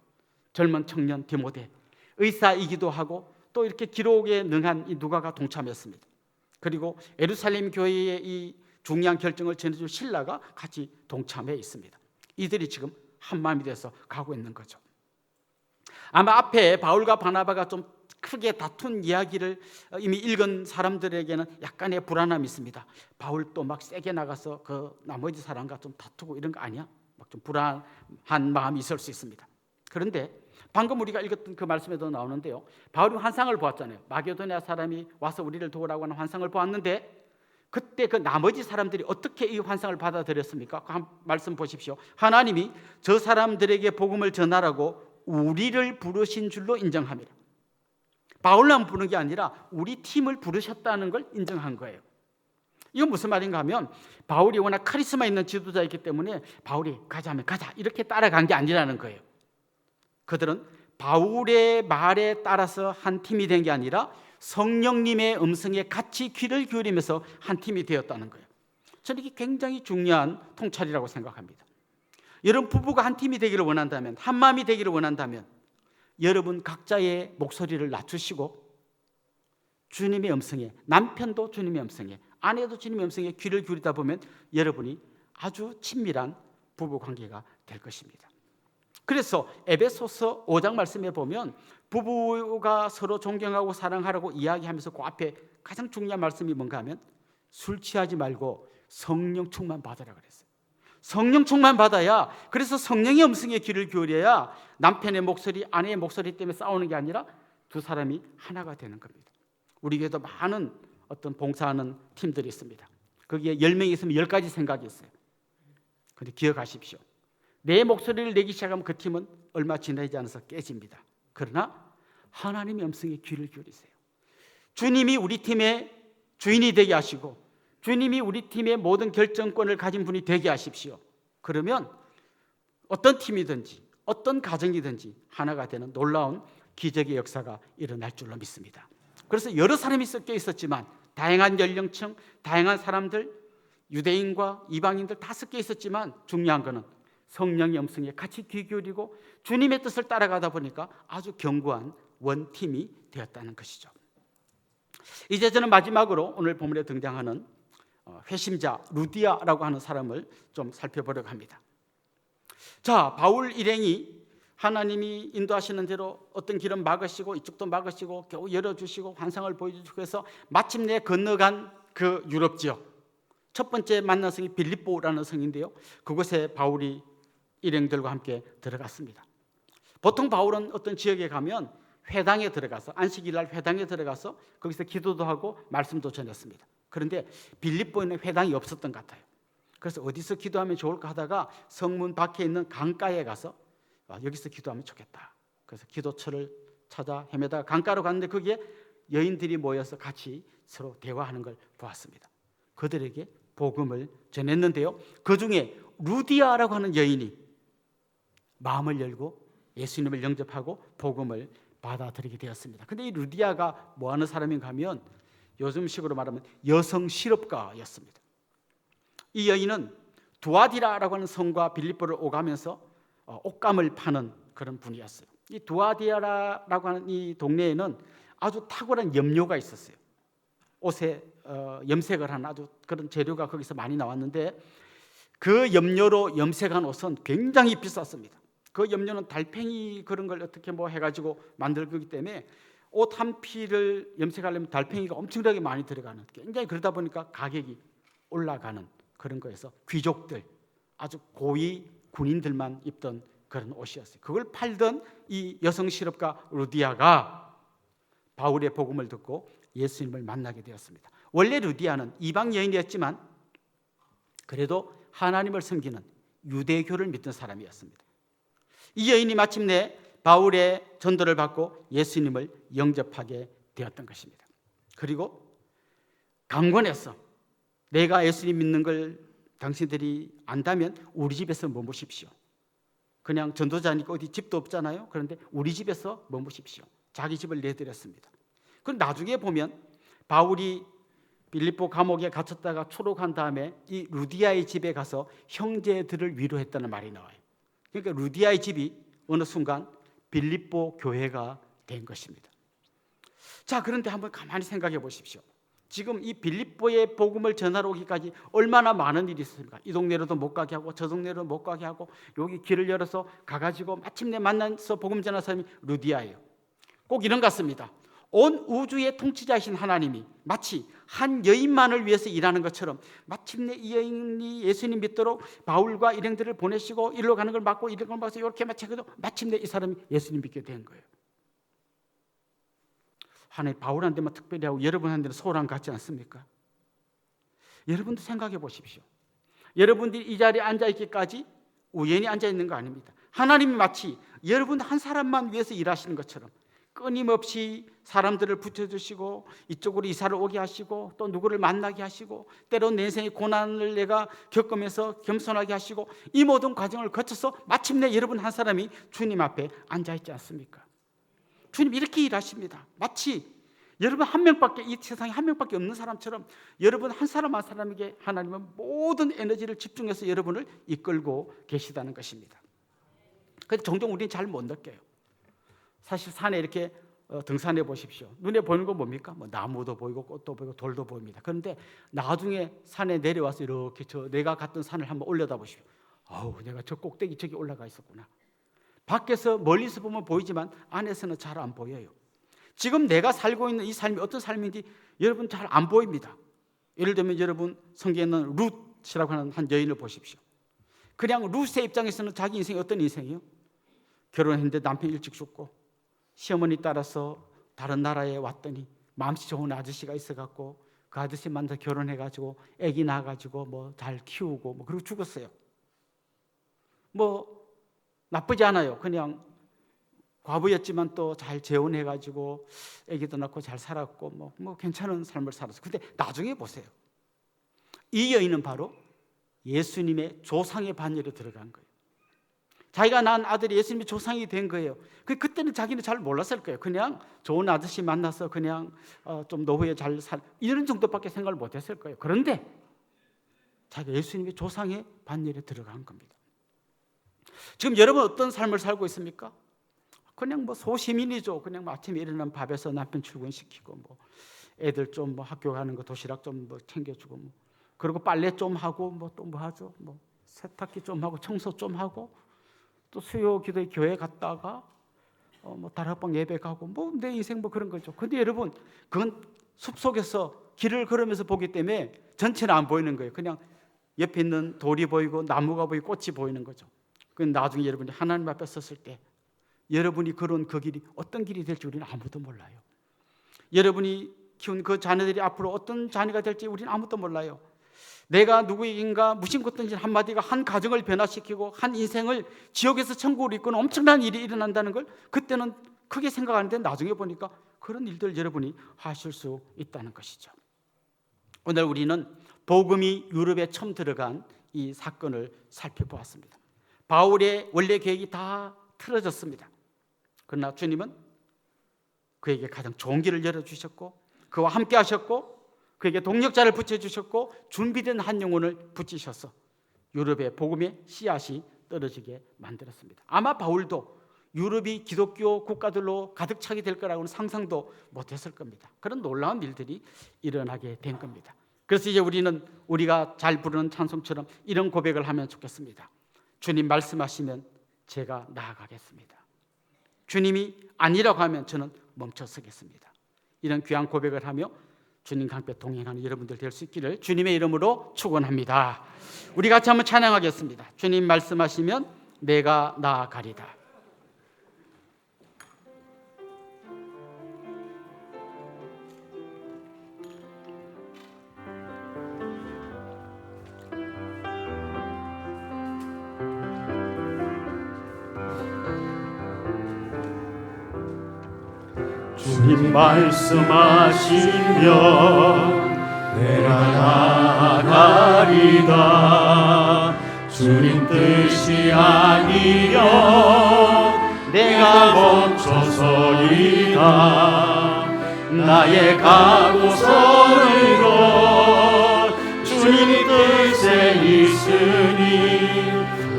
젊은 청년 디모데, 의사이기도 하고 또 이렇게 기록에 능한 이 누가가 동참했습니다. 그리고 예루살렘 교회의 이 중요한 결정을 전해줄 실라가 같이 동참해 있습니다. 이들이 지금 한마음이 돼서 가고 있는 거죠. 아마 앞에 바울과 바나바가 좀 크게 다툰 이야기를 이미 읽은 사람들에게는 약간의 불안함이 있습니다. 바울 또 막 세게 나가서 그 나머지 사람과 좀 다투고 이런 거 아니야? 막 좀 불안한 마음이 있을 수 있습니다. 그런데 방금 우리가 읽었던 그 말씀에도 나오는데요, 바울이 환상을 보았잖아요. 마게도냐 사람이 와서 우리를 도우라고 하는 환상을 보았는데 그때 그 나머지 사람들이 어떻게 이 환상을 받아들였습니까? 그 한 말씀 보십시오. 하나님이 저 사람들에게 복음을 전하라고 우리를 부르신 줄로 인정함이라. 바울만 부르는 게 아니라 우리 팀을 부르셨다는 걸 인정한 거예요. 이건 무슨 말인가 하면 바울이 워낙 카리스마 있는 지도자이기 때문에 바울이 가자 하면 가자 이렇게 따라간 게 아니라는 거예요. 그들은 바울의 말에 따라서 한 팀이 된 게 아니라 성령님의 음성에 같이 귀를 기울이면서 한 팀이 되었다는 거예요. 저는 이게 굉장히 중요한 통찰이라고 생각합니다. 여러분, 부부가 한 팀이 되기를 원한다면, 한 마음이 되기를 원한다면 여러분 각자의 목소리를 낮추시고 주님의 음성에, 남편도 주님의 음성에, 아내도 주님의 음성에 귀를 기울이다 보면 여러분이 아주 친밀한 부부 관계가 될 것입니다. 그래서 에베소서 5장 말씀에 보면 부부가 서로 존경하고 사랑하라고 이야기하면서 그 앞에 가장 중요한 말씀이 뭔가 하면 술 취하지 말고 성령 충만 받으라 그랬어요. 성령 충만 받아야, 그래서 성령의 음성에 귀를 기울여야 남편의 목소리, 아내의 목소리 때문에 싸우는 게 아니라 두 사람이 하나가 되는 겁니다. 우리 교회도 많은 어떤 봉사하는 팀들이 있습니다. 거기에 10명이 있으면 10가지 생각이 있어요. 그런데 기억하십시오. 내 목소리를 내기 시작하면 그 팀은 얼마 지나지 않아서 깨집니다. 그러나 하나님의 음성에 귀를 기울이세요. 주님이 우리 팀의 주인이 되게 하시고 주님이 우리 팀의 모든 결정권을 가진 분이 되게 하십시오. 그러면 어떤 팀이든지 어떤 가정이든지 하나가 되는 놀라운 기적의 역사가 일어날 줄로 믿습니다. 그래서 여러 사람이 섞여 있었지만 다양한 연령층, 다양한 사람들, 유대인과 이방인들 다 섞여 있었지만 중요한 것은 성령의 음성에 같이 귀 기울이고 주님의 뜻을 따라가다 보니까 아주 견고한 원팀이 되었다는 것이죠. 이제 저는 마지막으로 오늘 본문에 등장하는 회심자 루디아라고 하는 사람을 좀 살펴보려고 합니다. 자, 바울 일행이 하나님이 인도하시는 대로 어떤 길은 막으시고 이쪽도 막으시고 겨우 열어주시고 환상을 보여주시고 해서 마침내 건너간 그 유럽 지역, 첫 번째 만난 성이 빌립보라는 성인데요, 그곳에 바울이 일행들과 함께 들어갔습니다. 보통 바울은 어떤 지역에 가면 회당에 들어가서 안식일 날 회당에 들어가서 거기서 기도도 하고 말씀도 전했습니다. 그런데 빌립보에는 회당이 없었던 것 같아요. 그래서 어디서 기도하면 좋을까 하다가 성문 밖에 있는 강가에 가서 여기서 기도하면 좋겠다. 그래서 기도처를 찾아 헤매다가 강가로 갔는데 거기에 여인들이 모여서 같이 서로 대화하는 걸 보았습니다. 그들에게 복음을 전했는데요. 그 중에 루디아라고 하는 여인이 마음을 열고 예수님을 영접하고 복음을 받아들이게 되었습니다. 근데 이 루디아가 뭐 하는 사람인가 하면 요즘식으로 말하면 여성 실업가였습니다. 이 여인은 두아디라라고 하는 성과 빌립보를 오가면서 옷감을 파는 그런 분이었어요. 이 두아디라라고 하는 이 동네에는 아주 탁월한 염료가 있었어요. 옷에 염색을 하는 아주 그런 재료가 거기서 많이 나왔는데 그 염료로 염색한 옷은 굉장히 비쌌습니다. 그 염료는 달팽이 그런 걸 어떻게 뭐 해가지고 만들기 때문에 옷 한 피를 염색하려면 달팽이가 엄청나게 많이 들어가는, 굉장히 그러다 보니까 가격이 올라가는 그런 거에서 귀족들, 아주 고위 군인들만 입던 그런 옷이었어요. 그걸 팔던 이 여성 실업가 루디아가 바울의 복음을 듣고 예수님을 만나게 되었습니다. 원래 루디아는 이방 여인이었지만 그래도 하나님을 섬기는 유대교를 믿던 사람이었습니다. 이 여인이 마침내 바울의 전도를 받고 예수님을 영접하게 되었던 것입니다. 그리고 강권해서 내가 예수님 믿는 걸 당신들이 안다면 우리 집에서 머무십시오. 그냥 전도자니까 어디 집도 없잖아요. 그런데 우리 집에서 머무십시오. 자기 집을 내드렸습니다. 그럼 나중에 보면 바울이 빌립보 감옥에 갇혔다가 초록한 다음에 이 루디아의 집에 가서 형제들을 위로했다는 말이 나와요. 그러니까 루디아의 집이 어느 순간 빌립보 교회가 된 것입니다. 자, 그런데 한번 가만히 생각해 보십시오. 지금 이 빌립보의 복음을 전하러 오기까지 얼마나 많은 일이 있습니까? 이 동네로도 못 가게 하고 저 동네로 못 가게 하고 여기 길을 열어서 가가지고 마침내 만나서 복음 전하는 사람이 루디아예요. 꼭 이런 것 같습니다. 온 우주의 통치자이신 하나님이 마치 한 여인만을 위해서 일하는 것처럼 마침내 이 여인이 예수님 믿도록 바울과 일행들을 보내시고 일로 가는 걸 막고 이런 걸 막아서 이렇게 마치고도 마침내 이 사람이 예수님 믿게 된 거예요. 하나님 바울한테만 특별히 하고 여러분한테는 소홀한 것 같지 않습니까? 여러분도 생각해 보십시오. 여러분들이 이 자리에 앉아있기까지 우연히 앉아있는 거 아닙니다. 하나님이 마치 여러분 한 사람만 위해서 일하시는 것처럼 끊임없이 사람들을 붙여주시고 이쪽으로 이사를 오게 하시고 또 누구를 만나게 하시고 때론 내 인생의 고난을 내가 겪으면서 겸손하게 하시고 이 모든 과정을 거쳐서 마침내 여러분 한 사람이 주님 앞에 앉아있지 않습니까? 주님 이렇게 일하십니다. 마치 여러분 한 명밖에, 이 세상에 한 명밖에 없는 사람처럼 여러분 한 사람 한 사람에게 하나님은 모든 에너지를 집중해서 여러분을 이끌고 계시다는 것입니다. 그런데 종종 우리는 잘 못 느껴요. 사실 산에 이렇게 등산해 보십시오. 눈에 보이는 건 뭡니까? 뭐 나무도 보이고 꽃도 보이고 돌도 보입니다. 그런데 나중에 산에 내려와서 이렇게 내가 갔던 산을 한번 올려다 보십시오. 아우, 내가 저 꼭대기 저기 올라가 있었구나. 밖에서 멀리서 보면 보이지만 안에서는 잘 안 보여요. 지금 내가 살고 있는 이 삶이 어떤 삶인지 여러분 잘 안 보입니다. 예를 들면 여러분 성경에 있는 룻이라고 하는 한 여인을 보십시오. 그냥 룻의 입장에서는 자기 인생이 어떤 인생이요? 결혼했는데 남편이 일찍 죽고 시어머니 따라서 다른 나라에 왔더니 마음씨 좋은 아저씨가 있어갖고 그 아저씨 만나 결혼해가지고 아기 낳아가지고 뭐 잘 키우고 뭐 그리고 죽었어요. 뭐 나쁘지 않아요. 그냥 과부였지만 또 잘 재혼해가지고 아기도 낳고 잘 살았고 뭐 괜찮은 삶을 살았어요. 근데 나중에 보세요. 이 여인은 바로 예수님의 조상의 반열에 들어간 거예요. 자기가 낳은 아들이 예수님의 조상이 된 거예요. 그때는 자기는 잘 몰랐을 거예요. 그냥 좋은 아저씨 만나서 그냥 좀 노후에 잘 살 이런 정도밖에 생각을 못했을 거예요. 그런데 자기가 예수님의 조상의 반열에 들어간 겁니다. 지금 여러분 어떤 삶을 살고 있습니까? 그냥 뭐 소시민이죠. 그냥 뭐 아침에 일어나면 밥에서 남편 출근시키고 뭐 애들 좀 뭐 학교 가는 거 도시락 좀 뭐 챙겨주고 뭐 그리고 빨래 좀 하고 뭐 또 뭐 하죠. 뭐 세탁기 좀 하고 청소 좀 하고 또 수요 기도에 교회 갔다가 뭐 다락방 예배 가고 뭐 내 인생 뭐 그런 거죠. 근데 여러분 그건 숲속에서 길을 걸으면서 보기 때문에 전체는 안 보이는 거예요. 그냥 옆에 있는 돌이 보이고 나무가 보이고 꽃이 보이는 거죠. 그 나중에 여러분이 하나님 앞에 섰을 때 여러분이 걸은 그 길이 어떤 길이 될지 우리는 아무도 몰라요. 여러분이 키운 그 자녀들이 앞으로 어떤 자녀가 될지 우리는 아무도 몰라요. 내가 누구인가 무심코 던진 한마디가 한 가정을 변화시키고 한 인생을 지옥에서 천국으로 이끄는 엄청난 일이 일어난다는 걸 그때는 크게 생각하는데 나중에 보니까 그런 일들 여러분이 하실 수 있다는 것이죠. 오늘 우리는 복음이 유럽에 처음 들어간 이 사건을 살펴보았습니다. 바울의 원래 계획이 다 틀어졌습니다. 그러나 주님은 그에게 가장 좋은 길을 열어주셨고 그와 함께 하셨고 그에게 동력자를 붙여주셨고 준비된 한 영혼을 붙이셔서 유럽의 복음의 씨앗이 떨어지게 만들었습니다. 아마 바울도 유럽이 기독교 국가들로 가득 차게 될 거라고는 상상도 못했을 겁니다. 그런 놀라운 일들이 일어나게 된 겁니다. 그래서 이제 우리가 잘 부르는 찬송처럼 이런 고백을 하면 좋겠습니다. 주님 말씀하시면 제가 나아가겠습니다. 주님이 아니라고 하면 저는 멈춰 서겠습니다. 이런 귀한 고백을 하며 주님과 함께 동행하는 여러분들 될 수 있기를 주님의 이름으로 축원합니다. 우리 같이 한번 찬양하겠습니다. 주님 말씀하시면 내가 나아가리다. 주님 말씀하시면 내가 나아가리다. 주님 뜻이 아니면 내가 멈춰서리다. 나의 가고서는 것 주님 뜻에 있으니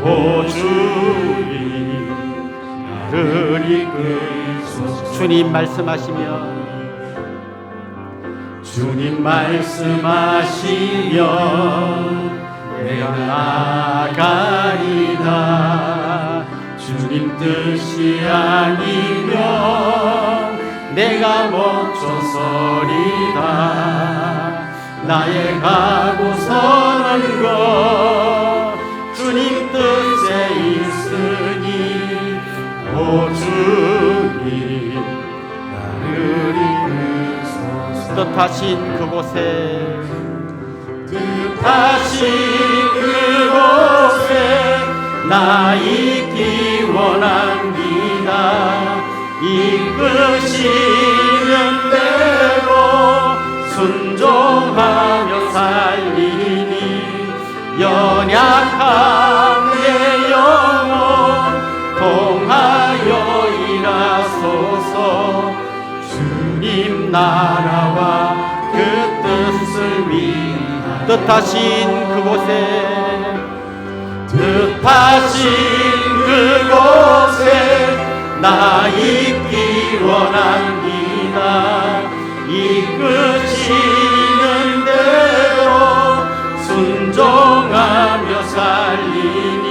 오 주님 나를 이끌소서. 주님 말씀하시면 주님 말씀하시면 내가 나아가리다. 주님 뜻이 아니면 내가 멈춰서리다. 나의 가고 서는 것 주님 뜻에 있으니 오 주님 나를 이끌소서. 뜻하신 그곳에 나 있기 원합니다. 이끄시는 대로 순종하며 살리니 연약한 내 영혼 통하여 일하소서. 주님 나라와 그 뜻을 위하여 뜻하신 그곳에 나 있기 원합니다. 이끄시는 대로 순종하며 살리니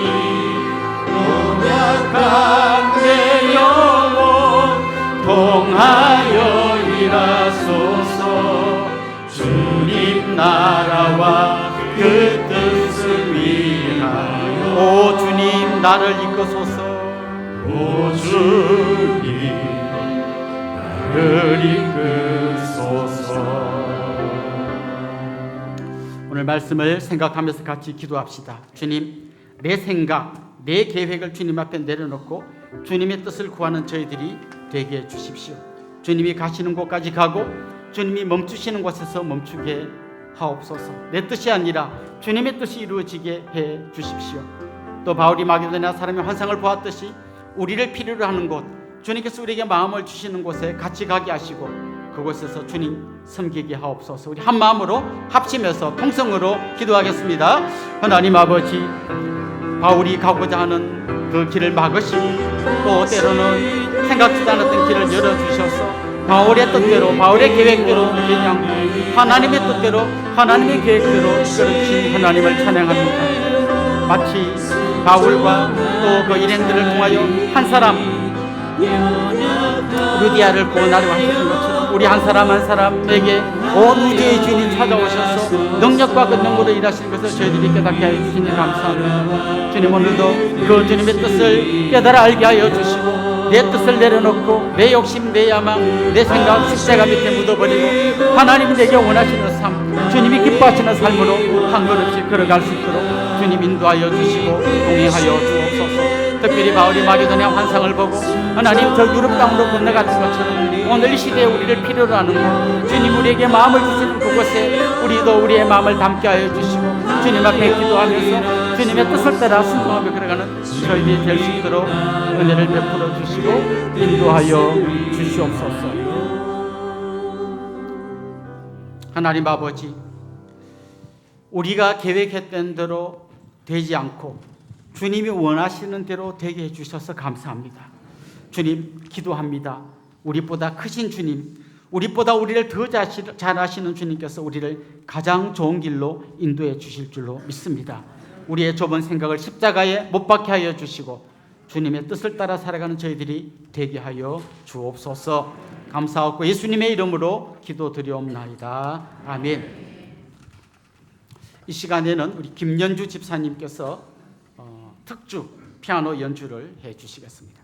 연약한 내 영혼 통하여 일하소서. 주님 나라와 그 뜻을 위하여 오 주님 나를 이끄소서. 오 주님 나를 이끌소서. 오늘 말씀을 생각하면서 같이 기도합시다. 주님, 내 생각, 내 계획을 주님 앞에 내려놓고 주님의 뜻을 구하는 저희들이 되게 해주십시오. 주님이 가시는 곳까지 가고 주님이 멈추시는 곳에서 멈추게 하옵소서. 내 뜻이 아니라 주님의 뜻이 이루어지게 해 주십시오. 또 바울이 마게도냐 사람의 환상을 보았듯이 우리를 필요로 하는 곳, 주님께서 우리에게 마음을 주시는 곳에 같이 가게 하시고 그곳에서 주님 섬기게 하옵소서. 우리 한 마음으로 합심해서 통성으로 기도하겠습니다. 하나님 아버지, 바울이 가고자 하는 그 길을 막으시고 또 때로는 생각지도 않았던 길을 열어주셔서 바울의 뜻대로, 바울의 계획대로 그냥 하나님의 뜻대로, 하나님의 계획대로 이끌어주신 하나님을 찬양합니다. 마치 바울과 또 그 일행들을 통하여 한 사람 루디아를 구원하려고 하셨던 것처럼 우리 한 사람 한 사람에게 온 우주의 주인이 찾아오셔서 능력과 권능으로 일하시는 것을 저희들이 깨닫게 하여 주시니 감사합니다. 주님, 오늘도 그 주님의 뜻을 깨달아 알게 하여 주시고 내 뜻을 내려놓고 내 욕심, 내 야망, 내 생각 십자가 밑에 묻어버리고 하나님이 내게 원하시는 삶, 주님이 기뻐하시는 삶으로 한 걸음씩 걸어갈 수 있도록 주님 인도하여 주시고 동행하여 주옵소서. 특별히 바울이 마게도냐 환상을 보고 하나님 저 유럽 땅으로 건너가는 것처럼 오늘 이 시대에 우리를 필요로 하는 것, 주님 우리에게 마음을 주시는 그곳에 우리도 우리의 마음을 담게 하여 주시고 주님 앞에 기도하면서 주님의 뜻을 따라 순종하며 걸어가는 저희들이 될 수 있도록 은혜를 베풀어 주시고 인도하여 주시옵소서. 하나님 아버지, 우리가 계획했던 대로 되지 않고 주님이 원하시는 대로 되게 해주셔서 감사합니다. 주님, 기도합니다. 우리보다 크신 주님, 우리보다 우리를 더 잘 아시는 주님께서 우리를 가장 좋은 길로 인도해 주실 줄로 믿습니다. 우리의 좁은 생각을 십자가에 못 박게 하여 주시고 주님의 뜻을 따라 살아가는 저희들이 되게 하여 주옵소서. 감사하고 예수님의 이름으로 기도드리옵나이다. 아멘. 이 시간에는 우리 김연주 집사님께서 특주 피아노 연주를 해 주시겠습니다.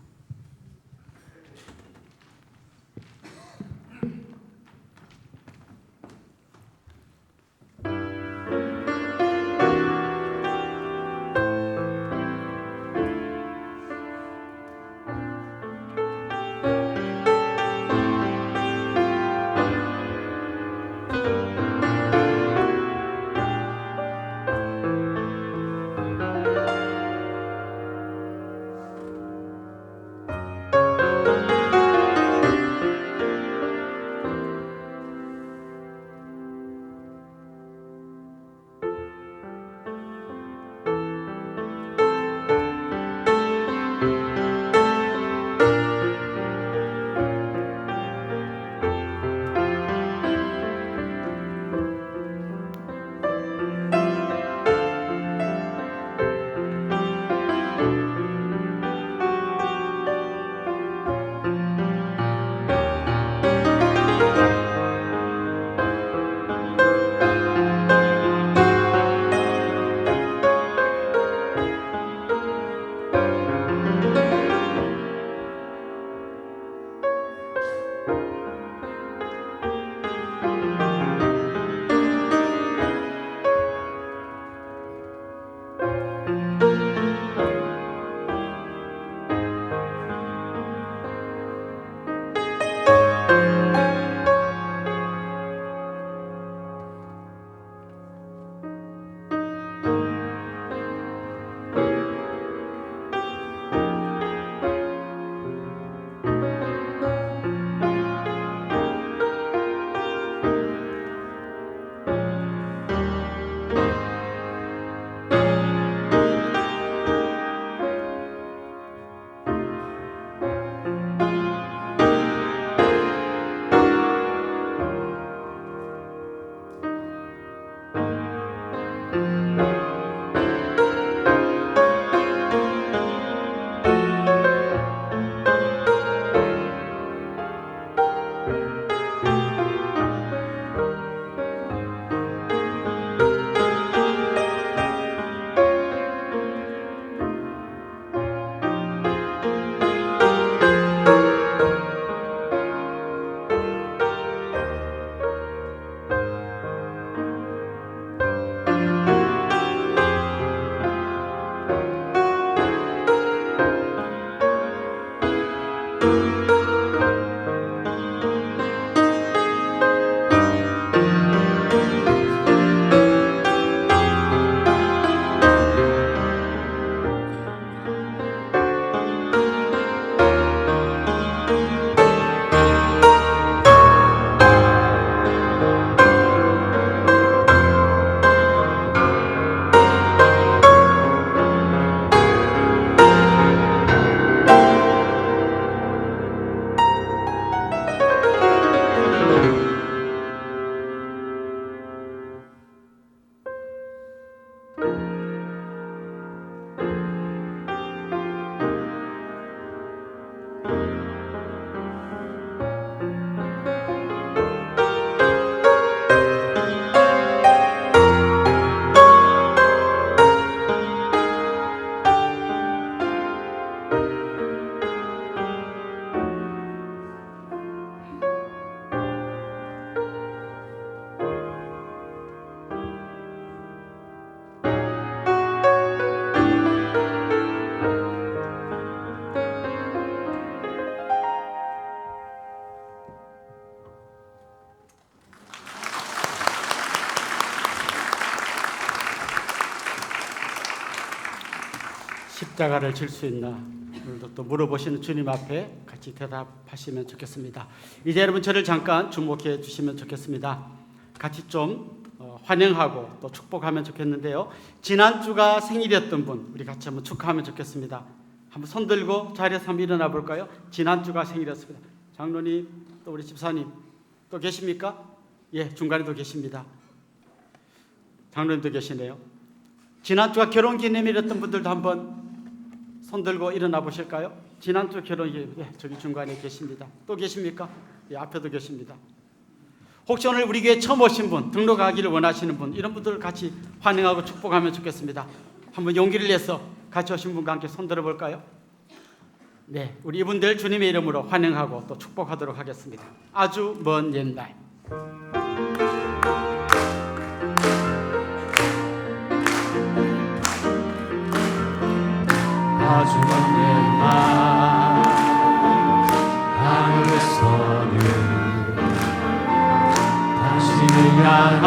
십자가를 질 수 있나? 오늘도 또 물어보시는 주님 앞에 같이 대답하시면 좋겠습니다. 이제 여러분 저를 잠깐 주목해 주시면 좋겠습니다. 같이 좀 환영하고 또 축복하면 좋겠는데요. 지난주가 생일이었던 분 우리 같이 한번 축하하면 좋겠습니다. 한번 손 들고 자리에서 한번 일어나 볼까요? 지난주가 생일이었습니다. 장로님 또 우리 집사님 또 계십니까? 예, 중간에도 계십니다. 장로님도 계시네요. 지난주가 결혼기념일이었던 분들도 한번 손 들고 일어나 보실까요? 지난주 결혼기념일, 예, 저기 중간에 계십니다. 또 계십니까? 예, 앞에도 계십니다. 혹시 오늘 우리 교회 처음 오신 분, 등록하기를 원하시는 분, 이런 분들을 같이 환영하고 축복하면 좋겠습니다. 한번 용기를 내서 같이 오신 분과 함께 손 들어볼까요? 네, 우리 이분들 주님의 이름으로 환영하고 또 축복하도록 하겠습니다. 아주 먼 옛날. 아주 먼 옛날 하늘에서는 당신을 향한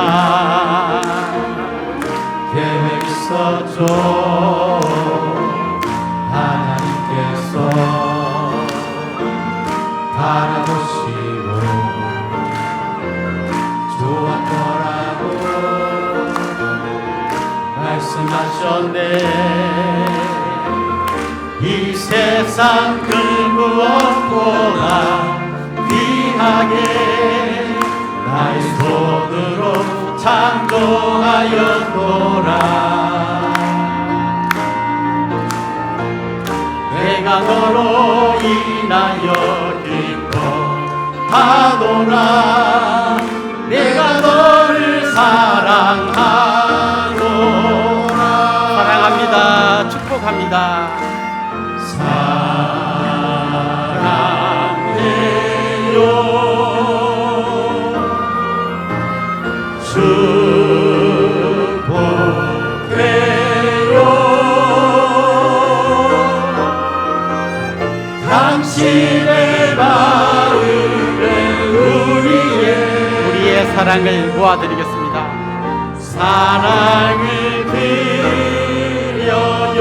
계획이 있었죠. 하나님께서 바라보시고 좋았더라고 말씀하셨네. 이 세상 그 무엇보다 귀하게 나의 손으로 창조하였노라. 내가 너로 인하여 기뻐하노라. 내가 너를 사랑하노라. 사랑합니다. 축복합니다. 사랑해요. 축복해요. 당신의 마음에 우리의 사랑을 모아드리겠습니다. 사랑을 드려요.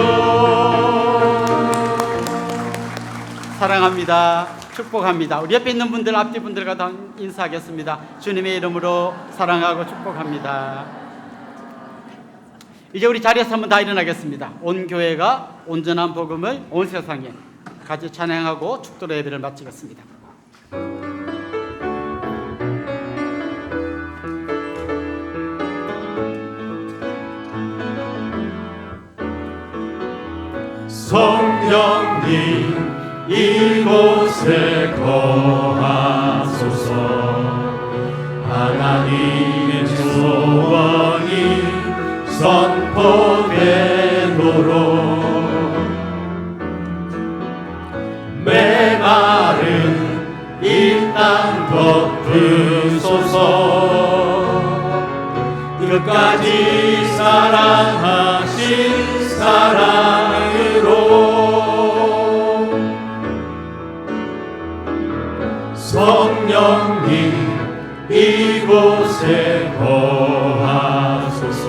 사랑합니다. 축복합니다. 우리 옆에 있는 분들, 앞뒤 분들과 다 인사하겠습니다. 주님의 이름으로 사랑하고 축복합니다. 이제 우리 자리에서 한번 다 일어나겠습니다. 온 교회가 온전한 복음을 온 세상에 같이 찬양하고 축도로 예배를 마치겠습니다. 성령님 이곳에 거하소서. 하나님의 소원이 선포되도록 메마른 이 땅 덮으소서. 끝까지 사랑하신 사랑으로 성령님 이곳에 거하소서.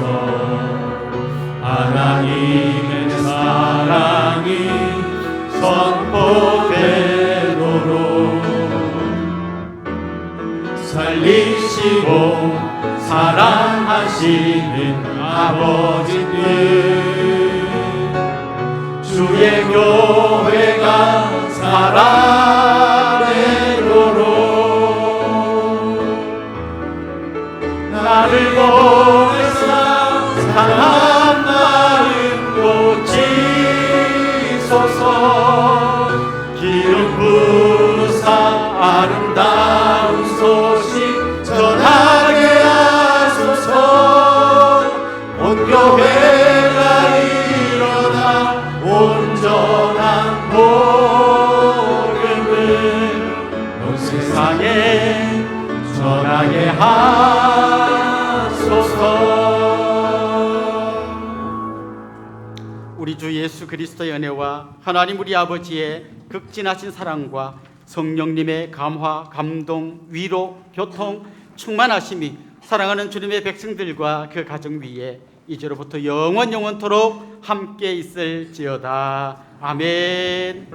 하나님의 사랑이 선포되도록 살리시고 사랑하시는 아버지 뜻 주의 교회가 살아내도록 나를 보내사 상한 마음 고치소서. 기름 부으사 아름다운 소식 전하게 하소서. 온 교회가 일어나 온전한 복음을 온 세상에 전하게 하소서. 우리 주 예수 그리스도의 은혜와 하나님 우리 아버지의 극진하신 사랑과 성령님의 감화, 감동, 위로, 교통, 충만하심이 사랑하는 주님의 백성들과 그 가정 위에 이제로부터 영원토록 함께 있을지어다. 아멘.